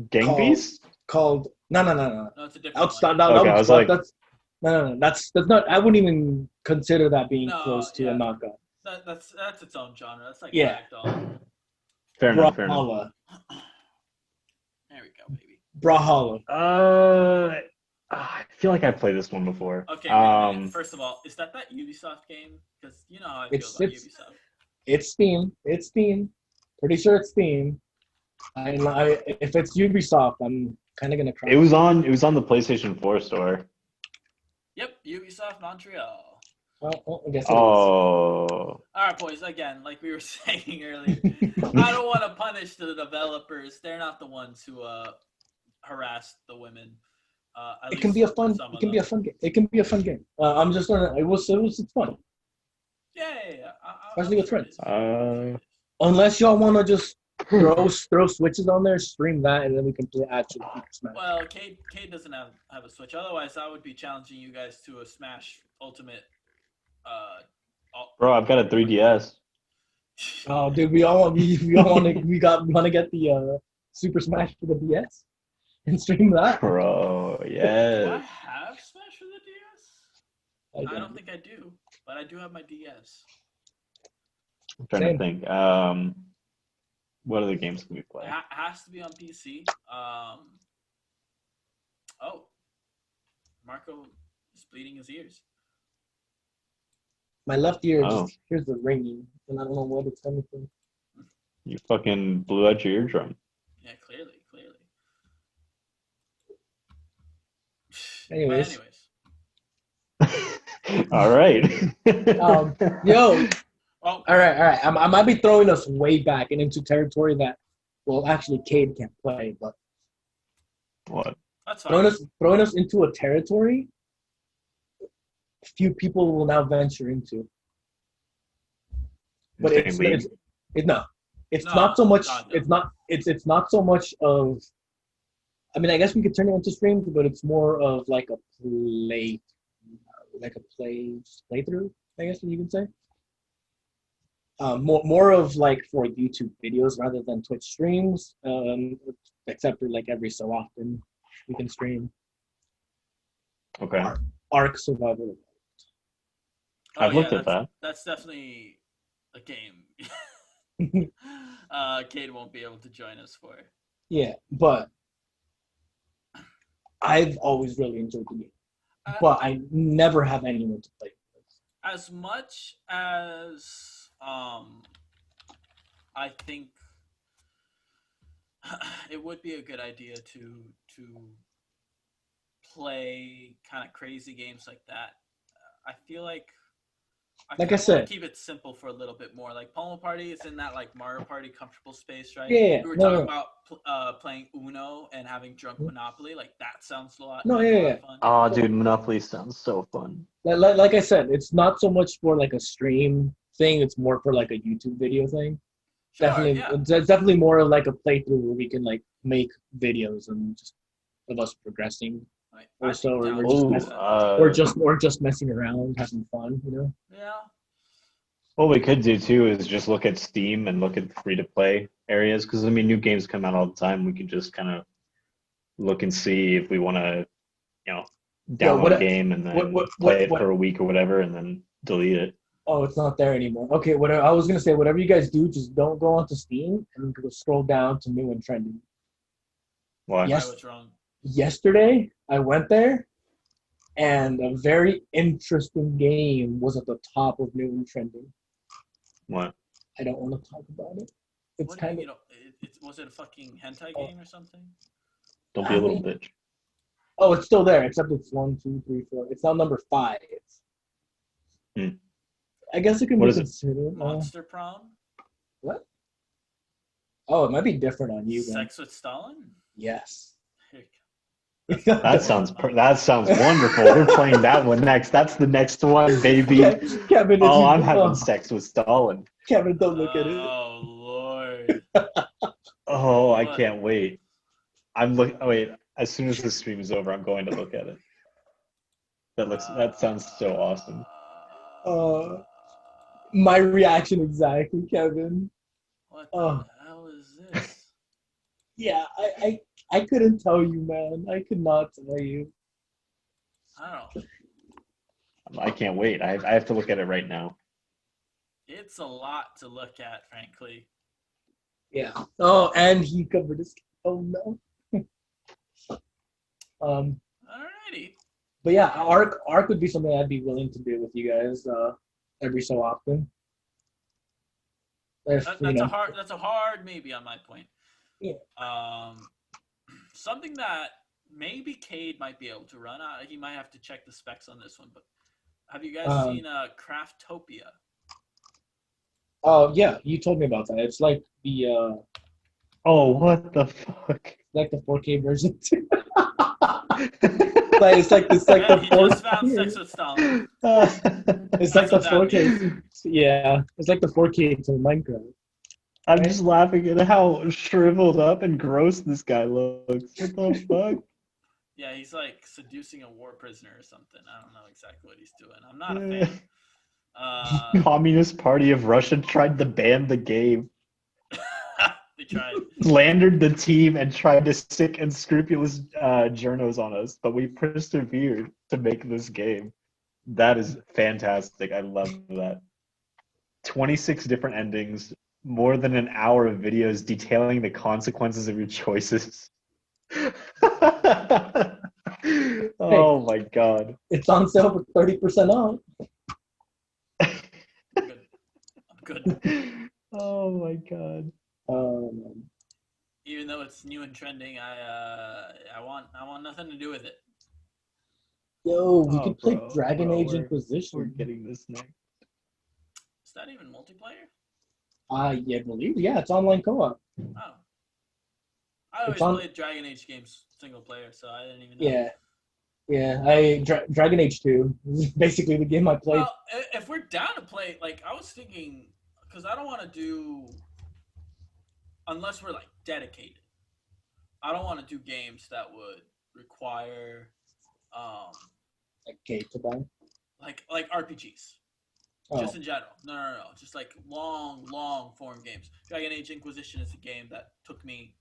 Gang Beast? Called no. No, it's a different one. Okay, I was like, that's no. That's not. I wouldn't even consider that being close to a knockoff. That's its own genre. That's like Yeah. Ragdoll. fair enough. Brawlhalla. There we go, baby. Brawlhalla. I feel like I played this one before. Okay, wait a minute. First of all, is that Ubisoft game? Because you know how I feel about Ubisoft. It's Steam. It's Steam. Pretty sure it's Steam. If it's Ubisoft, I'm kind of gonna cry. It was on the PlayStation 4 store. Yep, Ubisoft Montreal. Well, I guess it is. All right, boys. Again, like we were saying earlier, I don't want to punish the developers. They're not the ones who harassed the women. It can be a fun. It can be a fun game. It can be a fun game. I'm just gonna. It's fun. Yeah. Especially with friends. Unless y'all want to just throw switches on there, stream that, and then we can play actual Smash. Well, Cade doesn't have a Switch. Otherwise, I would be challenging you guys to a Smash Ultimate. Bro, I've got a 3DS. Oh, dude, we want to get the Super Smash for the DS and stream that. Bro, Do yes. I have Smash for the DS? I don't think I do, but I do have my DS. I'm trying to think. What other games can we play? It has to be on PC. Marco is bleeding his ears. My left ear just hears the ringing, and I don't know what it's coming from. You fucking blew out your eardrum. Yeah, clearly. Anyways. All right. Yo. All right. I might be throwing us way back and into territory that, well, actually, Cade can't play, but What? That's fine. Throwing us into a territory few people will now venture into. But it's not so much. It's not so much of. I mean, I guess we could turn it into streams, but it's more of like a playthrough. I guess you can say. More of like for YouTube videos rather than Twitch streams. Except for like every so often we can stream. Okay. Ark Survival. I've looked at that. That's definitely a game. Cade won't be able to join us for. Yeah, but I've always really enjoyed the game. But I never have anyone to play with. As much as I think it would be a good idea to play kind of crazy games like that. I feel like I said, keep it simple for a little bit more. Like Pummel Party is in that like Mario Party comfortable space, right? Yeah. We were talking about playing Uno and having drunk Monopoly. Like that sounds a lot. Fun. Oh, dude, Monopoly sounds so fun. Like I said, it's not so much for like a stream thing. It's more for like a YouTube video thing. Sure, definitely, yeah. It's definitely more of like a playthrough where we can like make videos and just of us progressing. Or just messing around, having fun, you know. Yeah. What we could do too is just look at Steam and look at free-to-play areas, because I mean, new games come out all the time. We can just kind of look and see if we want to, download a game and then play it for a week or whatever, and then delete it. Oh, it's not there anymore. Okay, I was gonna say, whatever you guys do, just don't go onto Steam and go scroll down to new and trending. Why? Yes. What's wrong? Yesterday, I went there, and a very interesting game was at the top of new and trending. What? I don't want to talk about it. It's kind of. Was it a fucking hentai game or something? Don't be a little bitch. Oh, it's still there, except it's 1, 2, 3, 4. It's now number 5. I guess it can be considered. Monster Prom? What? Oh, it might be different on you. Sex with Stalin? Yes. That sounds wonderful. We're playing that one next. That's the next one, baby. Kevin, Oh, I'm having sex with Stalin. Kevin, don't look at it. Oh Lord. Oh, I can't wait. Wait, as soon as the stream is over, I'm going to look at it. That sounds so awesome. My reaction exactly, Kevin. What the hell is this? Yeah, I couldn't tell you, man. I could not tell you. I don't know. I can't wait. I have to look at it right now. It's a lot to look at, frankly. Yeah. Oh, and he covered his. Oh no. Alrighty. But yeah, Arc would be something I'd be willing to do with you guys every so often. That's a hard maybe on my point. Yeah. Something that maybe Cade might be able to run. He might have to check the specs on this one, but have you guys seen Craftopia? Oh yeah, you told me about that. It's like the oh, what the fuck? Like the 4K version too. It's like the 4K. Just found sex with Stalin. It's like the 4K. Yeah, it's like the 4K to Minecraft. I'm just laughing at how shriveled up and gross this guy looks. What the fuck? Yeah, he's like seducing a war prisoner or something. I don't know exactly what he's doing. I'm not a fan. Communist Party of Russia tried to ban the game. They tried. Slandered the team and tried to stick unscrupulous journos on us, but we persevered to make this game. That is fantastic. I love that. 26 different endings, more than an hour of videos detailing the consequences of your choices. Oh my god. It's on sale for 30% off. I'm good. Oh my god. Even though it's new and trending, I want nothing to do with it. Yo, we could play Dragon Age Inquisition. We're getting this next. Is that even multiplayer? Yeah, I believe. Yeah, it's online co-op. Oh. I always played Dragon Age games single player, so I didn't even know. Yeah. Dragon Age 2 is basically the game I played. Well, if we're down to play, like, I was thinking, because I don't want to do, unless we're, like, dedicated, I don't want to do games that would require, like Cade to buy? Like RPGs. Just in general. No. Just like long form games. Dragon Age Inquisition is a game that took me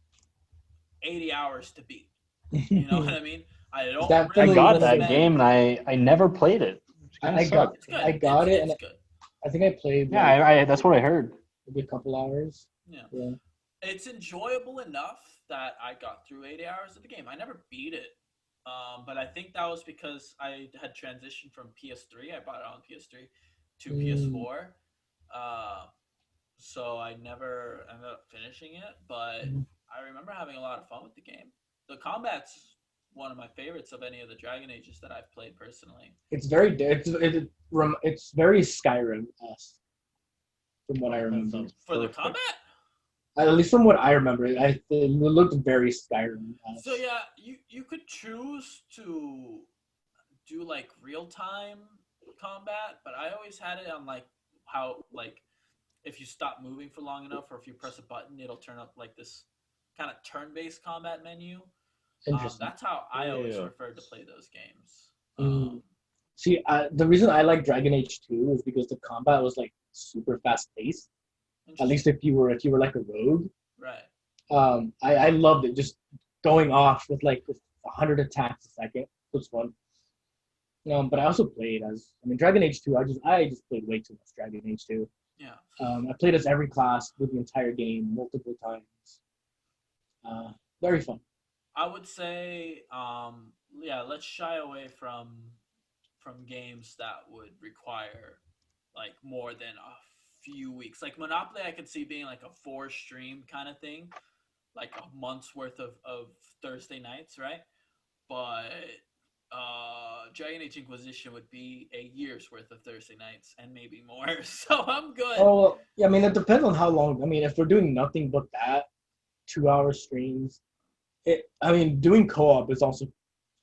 80 hours to beat. You know what I mean? I got that game and I never played it. I got it and I think I played. Yeah, that's what I heard. Maybe a couple hours. Yeah. It's enjoyable enough that I got through 80 hours of the game. I never beat it. But I think that was because I had transitioned from PS3. I bought it on PS3 to PS4. So I never ended up finishing it, but I remember having a lot of fun with the game. The combat's one of my favorites of any of the Dragon Ages that I've played personally. It's very very Skyrim-esque from what I remember. For the combat? At least from what I remember, it looked very Skyrim-esque. So yeah, you could choose to do like real-time combat, but I always had it on like how like if you stop moving for long enough or if you press a button, it'll turn up like this kind of turn-based combat menu. That's how I always preferred to play those games. See, the reason I like Dragon Age 2 is because the combat was like super fast-paced. At least if you were like a rogue. Right. I loved it. Just going off with 100 attacks a second was fun. But I also played Dragon Age 2. I just played way too much Dragon Age 2. Yeah. I played as every class with the entire game multiple times. Very fun. I would say, let's shy away from games that would require like more than a few weeks. Like Monopoly, I could see being like a 4-stream kind of thing, like a month's worth of Thursday nights, right? But Dragon Age Inquisition would be a year's worth of Thursday nights and maybe more. So I'm good. Oh, yeah, it depends on how long. If we're doing nothing but that, 2-hour streams, doing co-op is also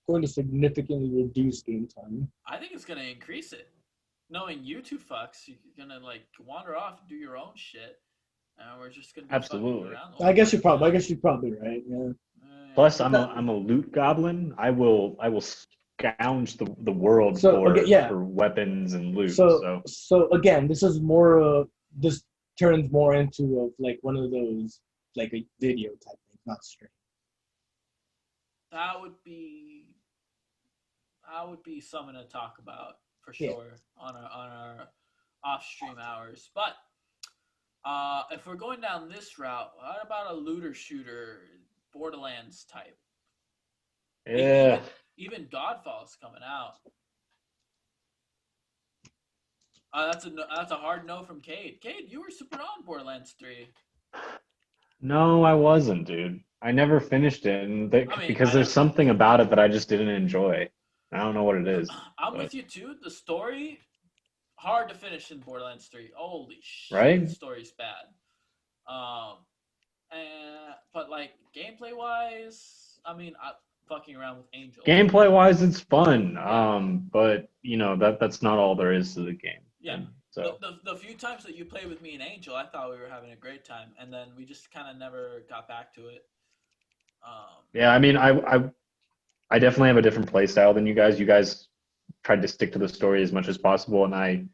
going to significantly reduce game time. I think it's gonna increase it. Knowing you two fucks, you're gonna like wander off and do your own shit, and we're just gonna be Absolutely. fucking around. I guess you're probably right. Yeah. Plus, I'm a loot goblin. I will scourge the world So, for okay, yeah. for weapons and loot. So again, this is more. This turns more into like one of those like a video type thing, not stream. That would be something to talk about for Yeah. sure on our off stream hours. But if we're going down this route, what about a looter shooter Borderlands type? Yeah. Even Godfall's coming out. That's a hard no from Cade. Cade, you were super on Borderlands 3. No, I wasn't, dude. I never finished it, and because there's I something about it that I just didn't enjoy. I don't know what it is. I'm with you too. The story, hard to finish in Borderlands 3. Holy shit, Right? the story's bad. But like gameplay wise, I mean, fucking around with Angel. Gameplay wise, it's fun. But you know that's not all there is to the game. Yeah. And so The few times that you played with me and Angel, I thought we were having a great time, and then we just kind of never got back to it. yeah, I mean, I definitely have a different play style than you guys. You guys tried to stick to the story as much as possible, and I,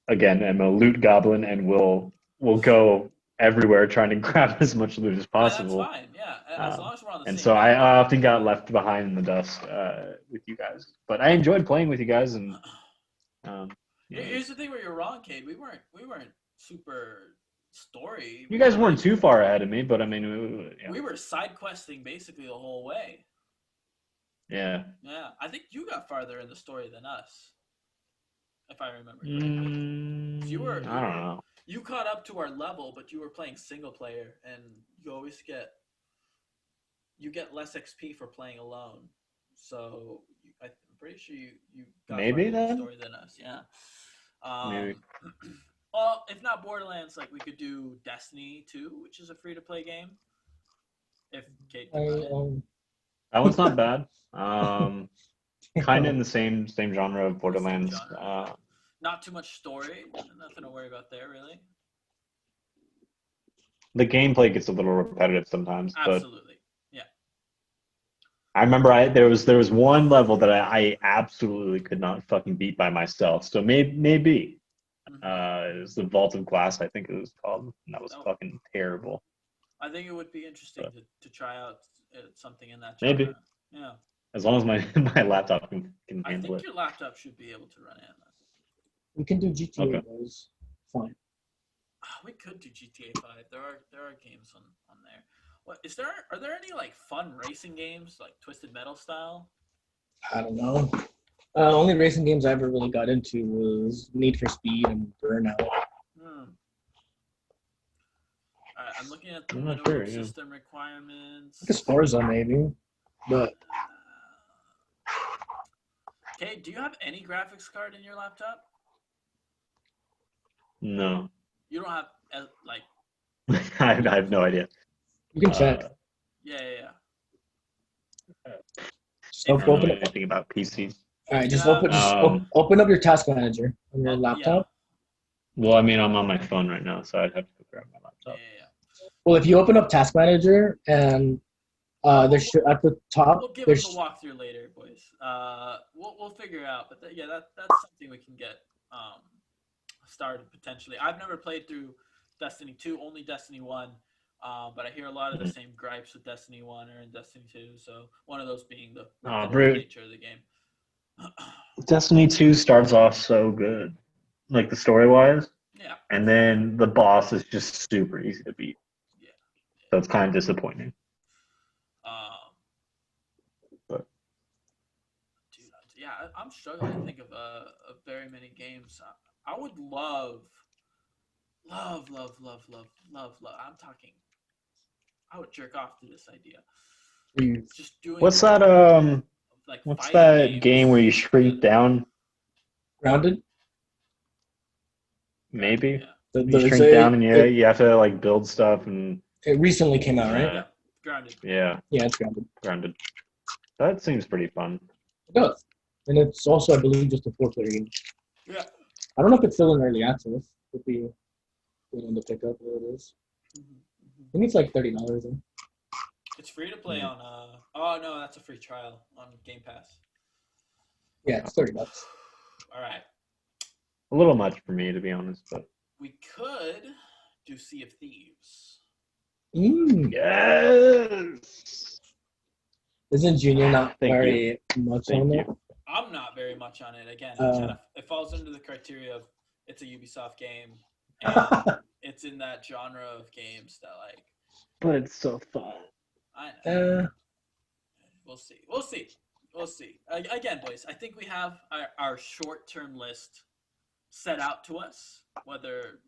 again, am a loot goblin and will go everywhere trying to grab as much loot as possible. That's fine, yeah. As long as we're on the same. And so I often got left behind in the dust with you guys, but I enjoyed playing with you guys. And here's the thing where you're wrong, Cade. We weren't super story. You guys weren't too far ahead of me, but I mean, we were side questing basically the whole way. Yeah. Yeah, I think you got farther in the story than us, if I remember correctly. I don't know. You caught up to our level, but you were playing single player, and you always get less XP for playing alone. So I'm pretty sure you got maybe farther in the then story than us. Yeah. Maybe. Well, if not Borderlands, like we could do Destiny 2, which is a free-to-play game. If Cade can run it. That one's not bad. Kind of in the same genre of Borderlands. Not too much story. Nothing to worry about there, really. The gameplay gets a little repetitive sometimes. Absolutely. Yeah. I remember there was one level that I absolutely could not fucking beat by myself. So maybe. It was the Vault of Glass, I think it was called, and that was fucking terrible. I think it would be interesting to try out something in that genre. Maybe. Yeah. As long as my laptop can handle it. I think your laptop should be able to run it. We can do GTA those. Fine. We could do GTA 5. There are games on there. What is there? Are there any like fun racing games like Twisted Metal style? I don't know. Only racing games I ever really got into was Need for Speed and Burnout. I'm looking at the minimum system requirements. I guess Forza maybe, but. Okay, do you have any graphics card in your laptop? No. You don't have like. I have no idea. You can check. Yeah. So I don't know anything about PCs. All right, just open up your task manager on your laptop. Yeah. Well, I mean, I'm on my phone right now, so I'd have to grab my laptop. Yeah. Well, if you open up task manager and there should at the top. We'll give it a walkthrough later, boys. We'll figure it out, but that's something we can get started potentially. I've never played through Destiny 2, only Destiny 1. But I hear a lot of the same gripes with Destiny 1 or in Destiny 2, so one of those being the nature of the game. Destiny 2 starts off so good, like the story-wise. Yeah. And then the boss is just super easy to beat. Yeah. So it's kind of disappointing. But. Dude, yeah, I'm struggling to think of very many games. I would love. I'm talking. I would jerk off to this idea. Just doing. What's that? What's that game where you shrink down? Grounded. Maybe. Yeah. You shrink down and you have to like build stuff and. It recently came out, right? Yeah. Grounded. Yeah. Yeah, it's grounded. Grounded. That seems pretty fun. It does. And it's also, I believe, just a 4-player game. Yeah. I don't know if it's still in early access. If you want to pick up what it is. I think it's like $30. It's free to play on. Oh no, that's a free trial on Game Pass. Yeah, it's $30. All right. A little much for me, to be honest, but We could do Sea of Thieves. yes. Isn't Junior not Thank very much Thank on you. it? I'm not very much on it. Again, it falls under the criteria of it's a Ubisoft game, and it's in that genre of games that like. But it's so fun. I know. We'll see. Again, boys, I think we have our short-term list set out to us, whether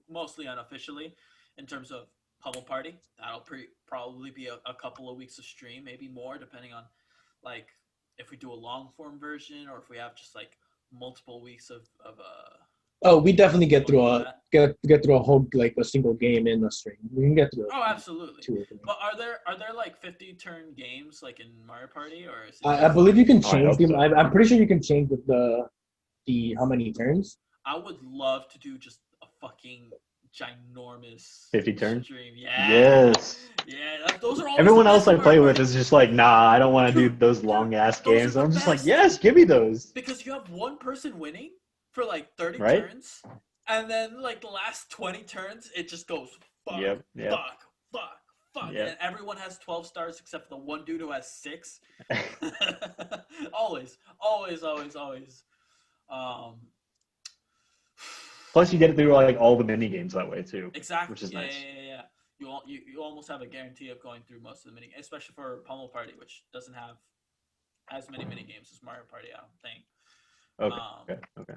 mostly unofficially, in terms of Pummel Party. That'll probably be a couple of weeks of stream, maybe more, depending on like if we do a long-form version or if we have just like multiple weeks of Oh, we definitely get through a whole like a single game in a stream. We can get through. Oh, absolutely. 2 or 3. But are there like 50-turn games like in Mario Party, or is it I believe you can change them. so. I'm pretty sure you can change with the how many turns. I would love to do just a fucking ginormous 50 turn? stream. Yeah. Yes. Yeah, those are all. Everyone else I play with is just like, nah, I don't want to do those long ass Those are games. the I'm just like, best. yes, give me those. Because you have one person winning for like 30 Right? turns, and then like the last 20 turns, it just goes fuck, Yep. fuck, Yep. and everyone has 12 stars except for the one dude who has 6. always. Plus, you get through like all the mini games that way too. Exactly. Which is nice. Yeah. You almost have a guarantee of going through most of the mini, especially for Pummel Party, which doesn't have as many mini games as Mario Party, I don't think. Okay.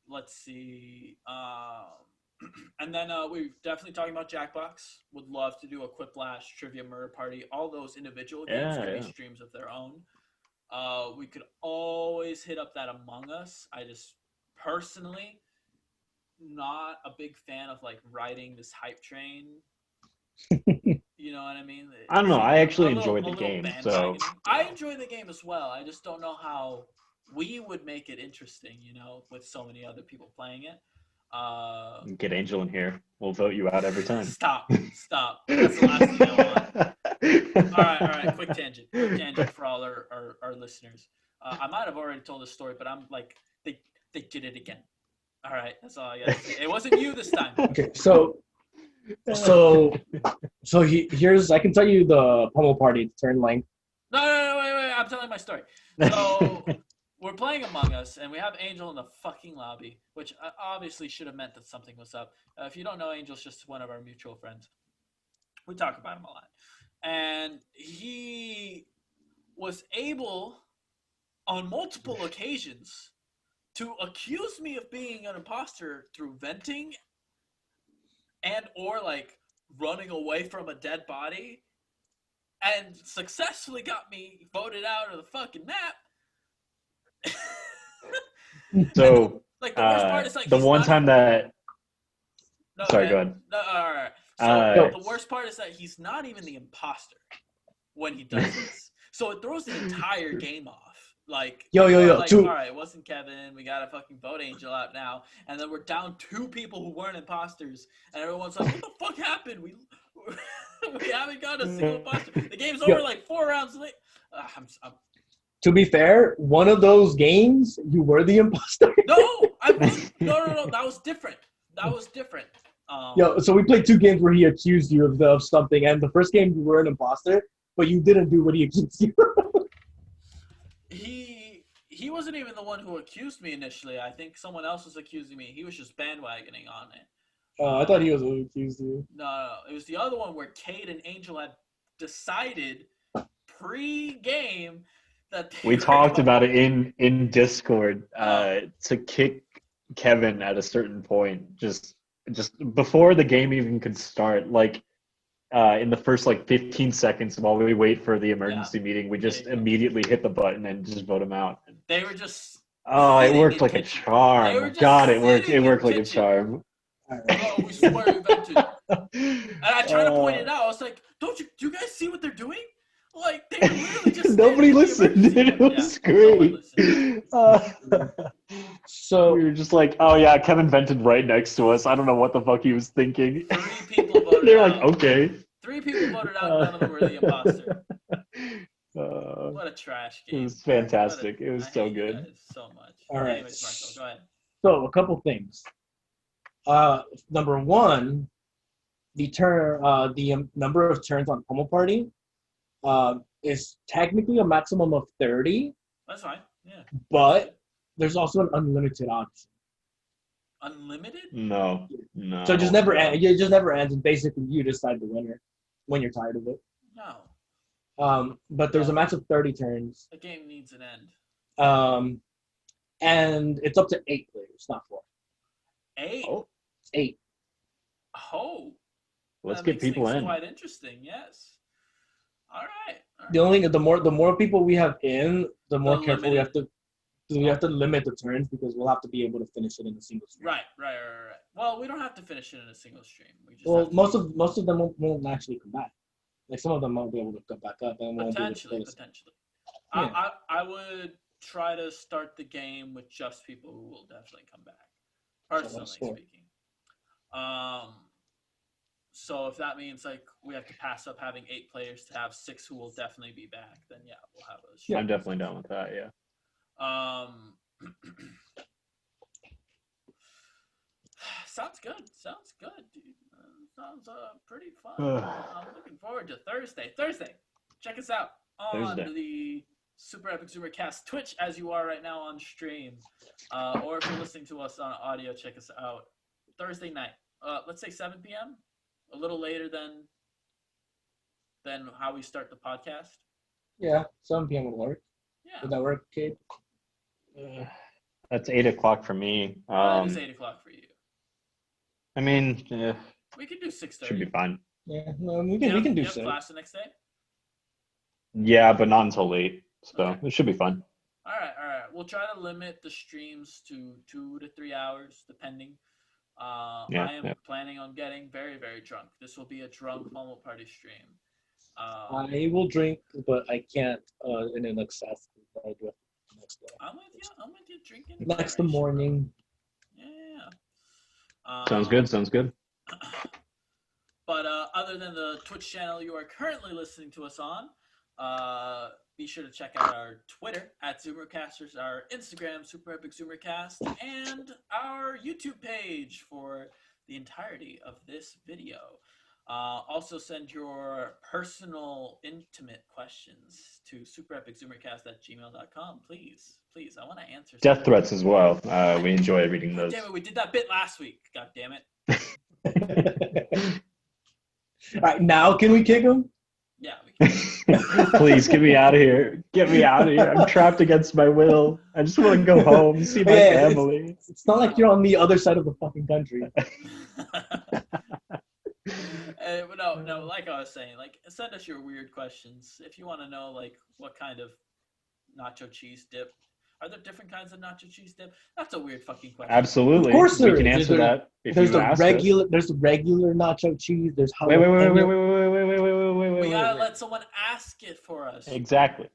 Let's see. And then we're definitely talking about Jackbox. Would love to do a Quiplash, Trivia Murder Party. All those individual games could be streams of their own. We could always hit up that Among Us. I just personally not a big fan of like riding this hype train. You know what I mean? I don't know. I actually enjoyed the game, so I enjoy the game as well. I just don't know how we would make it interesting, with so many other people playing it. Get Angel in here. We'll vote you out every time. Stop. That's the last thing I want. All right. Quick tangent for all our listeners. I might have already told this story, but I'm like, they did it again. All right, that's all I got to say. It wasn't you this time. Okay, so here's I can tell you the Pummel Party turn length. No, wait. I'm telling my story. So we're playing Among Us, and we have Angel in the fucking lobby, which obviously should have meant that something was up. If you don't know, Angel's just one of our mutual friends. We talk about him a lot. And he was able, on multiple occasions, to accuse me of being an imposter through venting and or like running away from a dead body, and successfully got me voted out of the fucking map. So like the worst part is like the one time that. No, sorry, go ahead. No, all right. So the worst part is that he's not even the imposter when he does this. So it throws the entire game off. Like, yo. Like, all right, it wasn't Kevin. We gotta fucking vote Angel out now, and then we're down 2 people who weren't imposters, and everyone's like, "What the fuck happened? We haven't got a single imposter. The game's over like 4 rounds late." To be fair, one of those games you were the imposter. No. That was different. So we played 2 games where he accused you of something, and the first game you were an imposter, but you didn't do what he accused you of. He wasn't even the one who accused me initially. I think someone else was accusing me. He was just bandwagoning on it. Oh, I thought he was the one who accused you. No. It was the other one where Cade and Angel had decided pre-game that we talked about it in Discord to kick Kevin at a certain point, just before the game even could start. Like in the first like 15 seconds while we wait for the emergency meeting, we just immediately hit the button and just vote him out. They were just it worked like a charm. God, it worked like a charm. Oh, we swear we vented. And I tried to point it out. I was like, do you guys see what they're doing? Like, they were literally just Nobody standing in the listened. emergency It room. was Yeah, no one great. listened. So We were just like, oh yeah, Kevin vented right next to us. I don't know what the fuck he was thinking. 3 people voted They're out. like, okay. 3 people voted out. None of them were the imposter. What a trash game. It was fantastic. It was I so hate you good. guys so much. All right. Anyways, Marco, go ahead. So a couple things. Number one, the number of turns on Pummel Party is technically a maximum of 30, That's fine. Yeah. but there's also an unlimited option. Unlimited? No. So it just never ends. It just never ends, and basically you decide the winner when you're tired of it. No. But there's a max of 30 turns. The game needs an end. And it's up to 8 players, not 4. 8? Oh. It's 8. Oh. Let's That get makes people things in. Quite interesting. Yes. All right. The only thing, the more people we have in, the more careful we have to. We have to limit the turns because we'll have to be able to finish it in a single stream. Right. Well, we don't have to finish it in a single stream. We just Well, have to most of them won't actually come back. Like some of them won't be able to come back up, and won't be able to potentially. Yeah. I would try to start the game with just people who will definitely come back. Personally speaking. So if that means like we have to pass up having 8 players to have 6 who will definitely be back, then yeah, we'll have those. I'm definitely down with that. Yeah. Sounds good, dude. Sounds pretty fun. I'm looking forward to Thursday. Check us out on the Super Epic Zoomercast Twitch as you are right now on stream, or if you're listening to us on audio, check us out Thursday night. Let's say 7 p.m. A little later than how we start the podcast. Yeah, 7 p.m. would work. Yeah. Would that work, Cade? That's 8 o'clock for me. It is 8 o'clock for you. I mean, We could do 6:30. should be fine. Yeah, no, we can do you have 6. class the next day? Yeah, but not until late, so it should be fun. All right. We'll try to limit the streams to 2 to 3 hours, depending. I am planning on getting very, very drunk. This will be a drunk Pummel Party stream. I will drink, but I can't in an excess. I do it the next day. I'm with you drinking. Next morning. Yeah. Sounds good. But other than the Twitch channel you are currently listening to us on, be sure to check out our Twitter at Zoomercasters, our Instagram SuperEpicZoomercast, and our YouTube page for the entirety of this video. Also send your personal, intimate questions to SuperEpicZoomercast@gmail.com. Please, I want to answer. Death threats as well. We enjoy reading those. Damn it, we did that bit last week. God damn it. All right, now can we kick him? Yeah, we can. Please get me out of here. Get me out of here. I'm trapped against my will. I just want to go home, see my family. It's not like you're on the other side of the fucking country. No, like I was saying, like send us your weird questions if you want to know like what kind of nacho cheese dip. Are there different kinds of nacho cheese dip? That's a weird fucking question. Absolutely. Of course there we can is. answer that. If There's you the ask regular. us. There's the regular nacho cheese. There's Wait. We gotta let someone ask it for us. Exactly.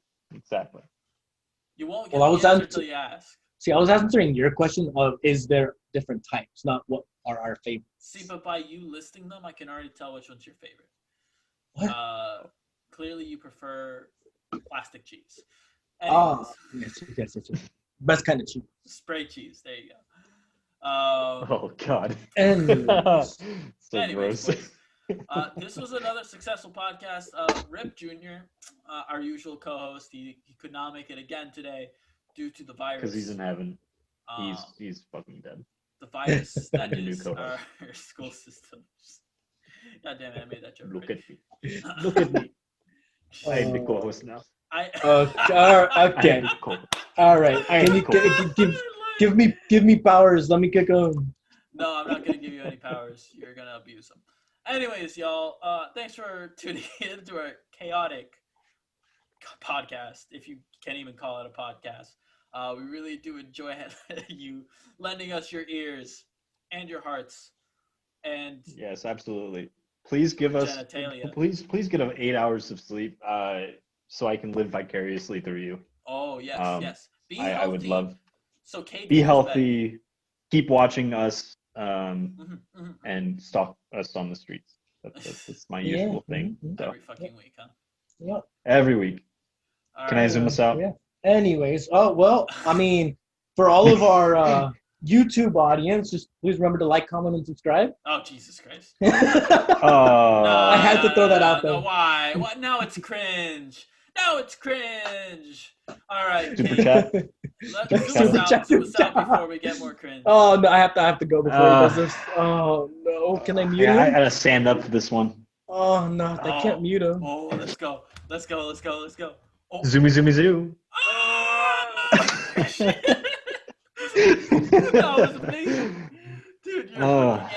You won't get the answer until you ask. See, I was answering your question of is there different types, not what are our favorites. See, but by you listing them, I can already tell which one's your favorite. What? Clearly, you prefer plastic cheese. Oh, yes. Best kind of cheese. Spray cheese. There you go. Oh God. Anyways. So gross. This was another successful podcast. Rip Jr., our usual co-host, he could not make it again today due to the virus. Because he's in heaven. He's fucking dead. The virus that New is co-host. our school systems. God damn it, I made that joke. Look at me. I am the co-host now. Okay. All right. Can you give me powers? Let me kick him. No, I'm not gonna give you any powers. You're gonna abuse them. Anyways, y'all, thanks for tuning in to our chaotic podcast, if you can't even call it a podcast. We really do enjoy you lending us your ears and your hearts. And yes, absolutely. Please give us. genitalia. Please get us 8 hours of sleep. so I can live vicariously through you. Oh yes, yes. Be I healthy. would love. So Cade Be feels healthy. Keep watching us, better. and stalk us on the streets. That's my usual thing. So Every fucking week, huh? Yep. every week. All Can I right. zoom us out? Yeah. Anyways, I mean, for all of our YouTube audience, just please remember to like, comment, and subscribe. Oh Jesus Christ! I had to throw that out there. No, why? What? Now it's cringe. Now it's cringe. All right, Super Cade, chat. zoom us out before we get more cringe. Oh no, I have to go before he does this. Oh no, can I mute Yeah, I him? gotta stand up for this one. Oh no, I can't mute him. Oh, let's go. Oh. Zoomy zoo. Shit. That was amazing. Dude, you're fucking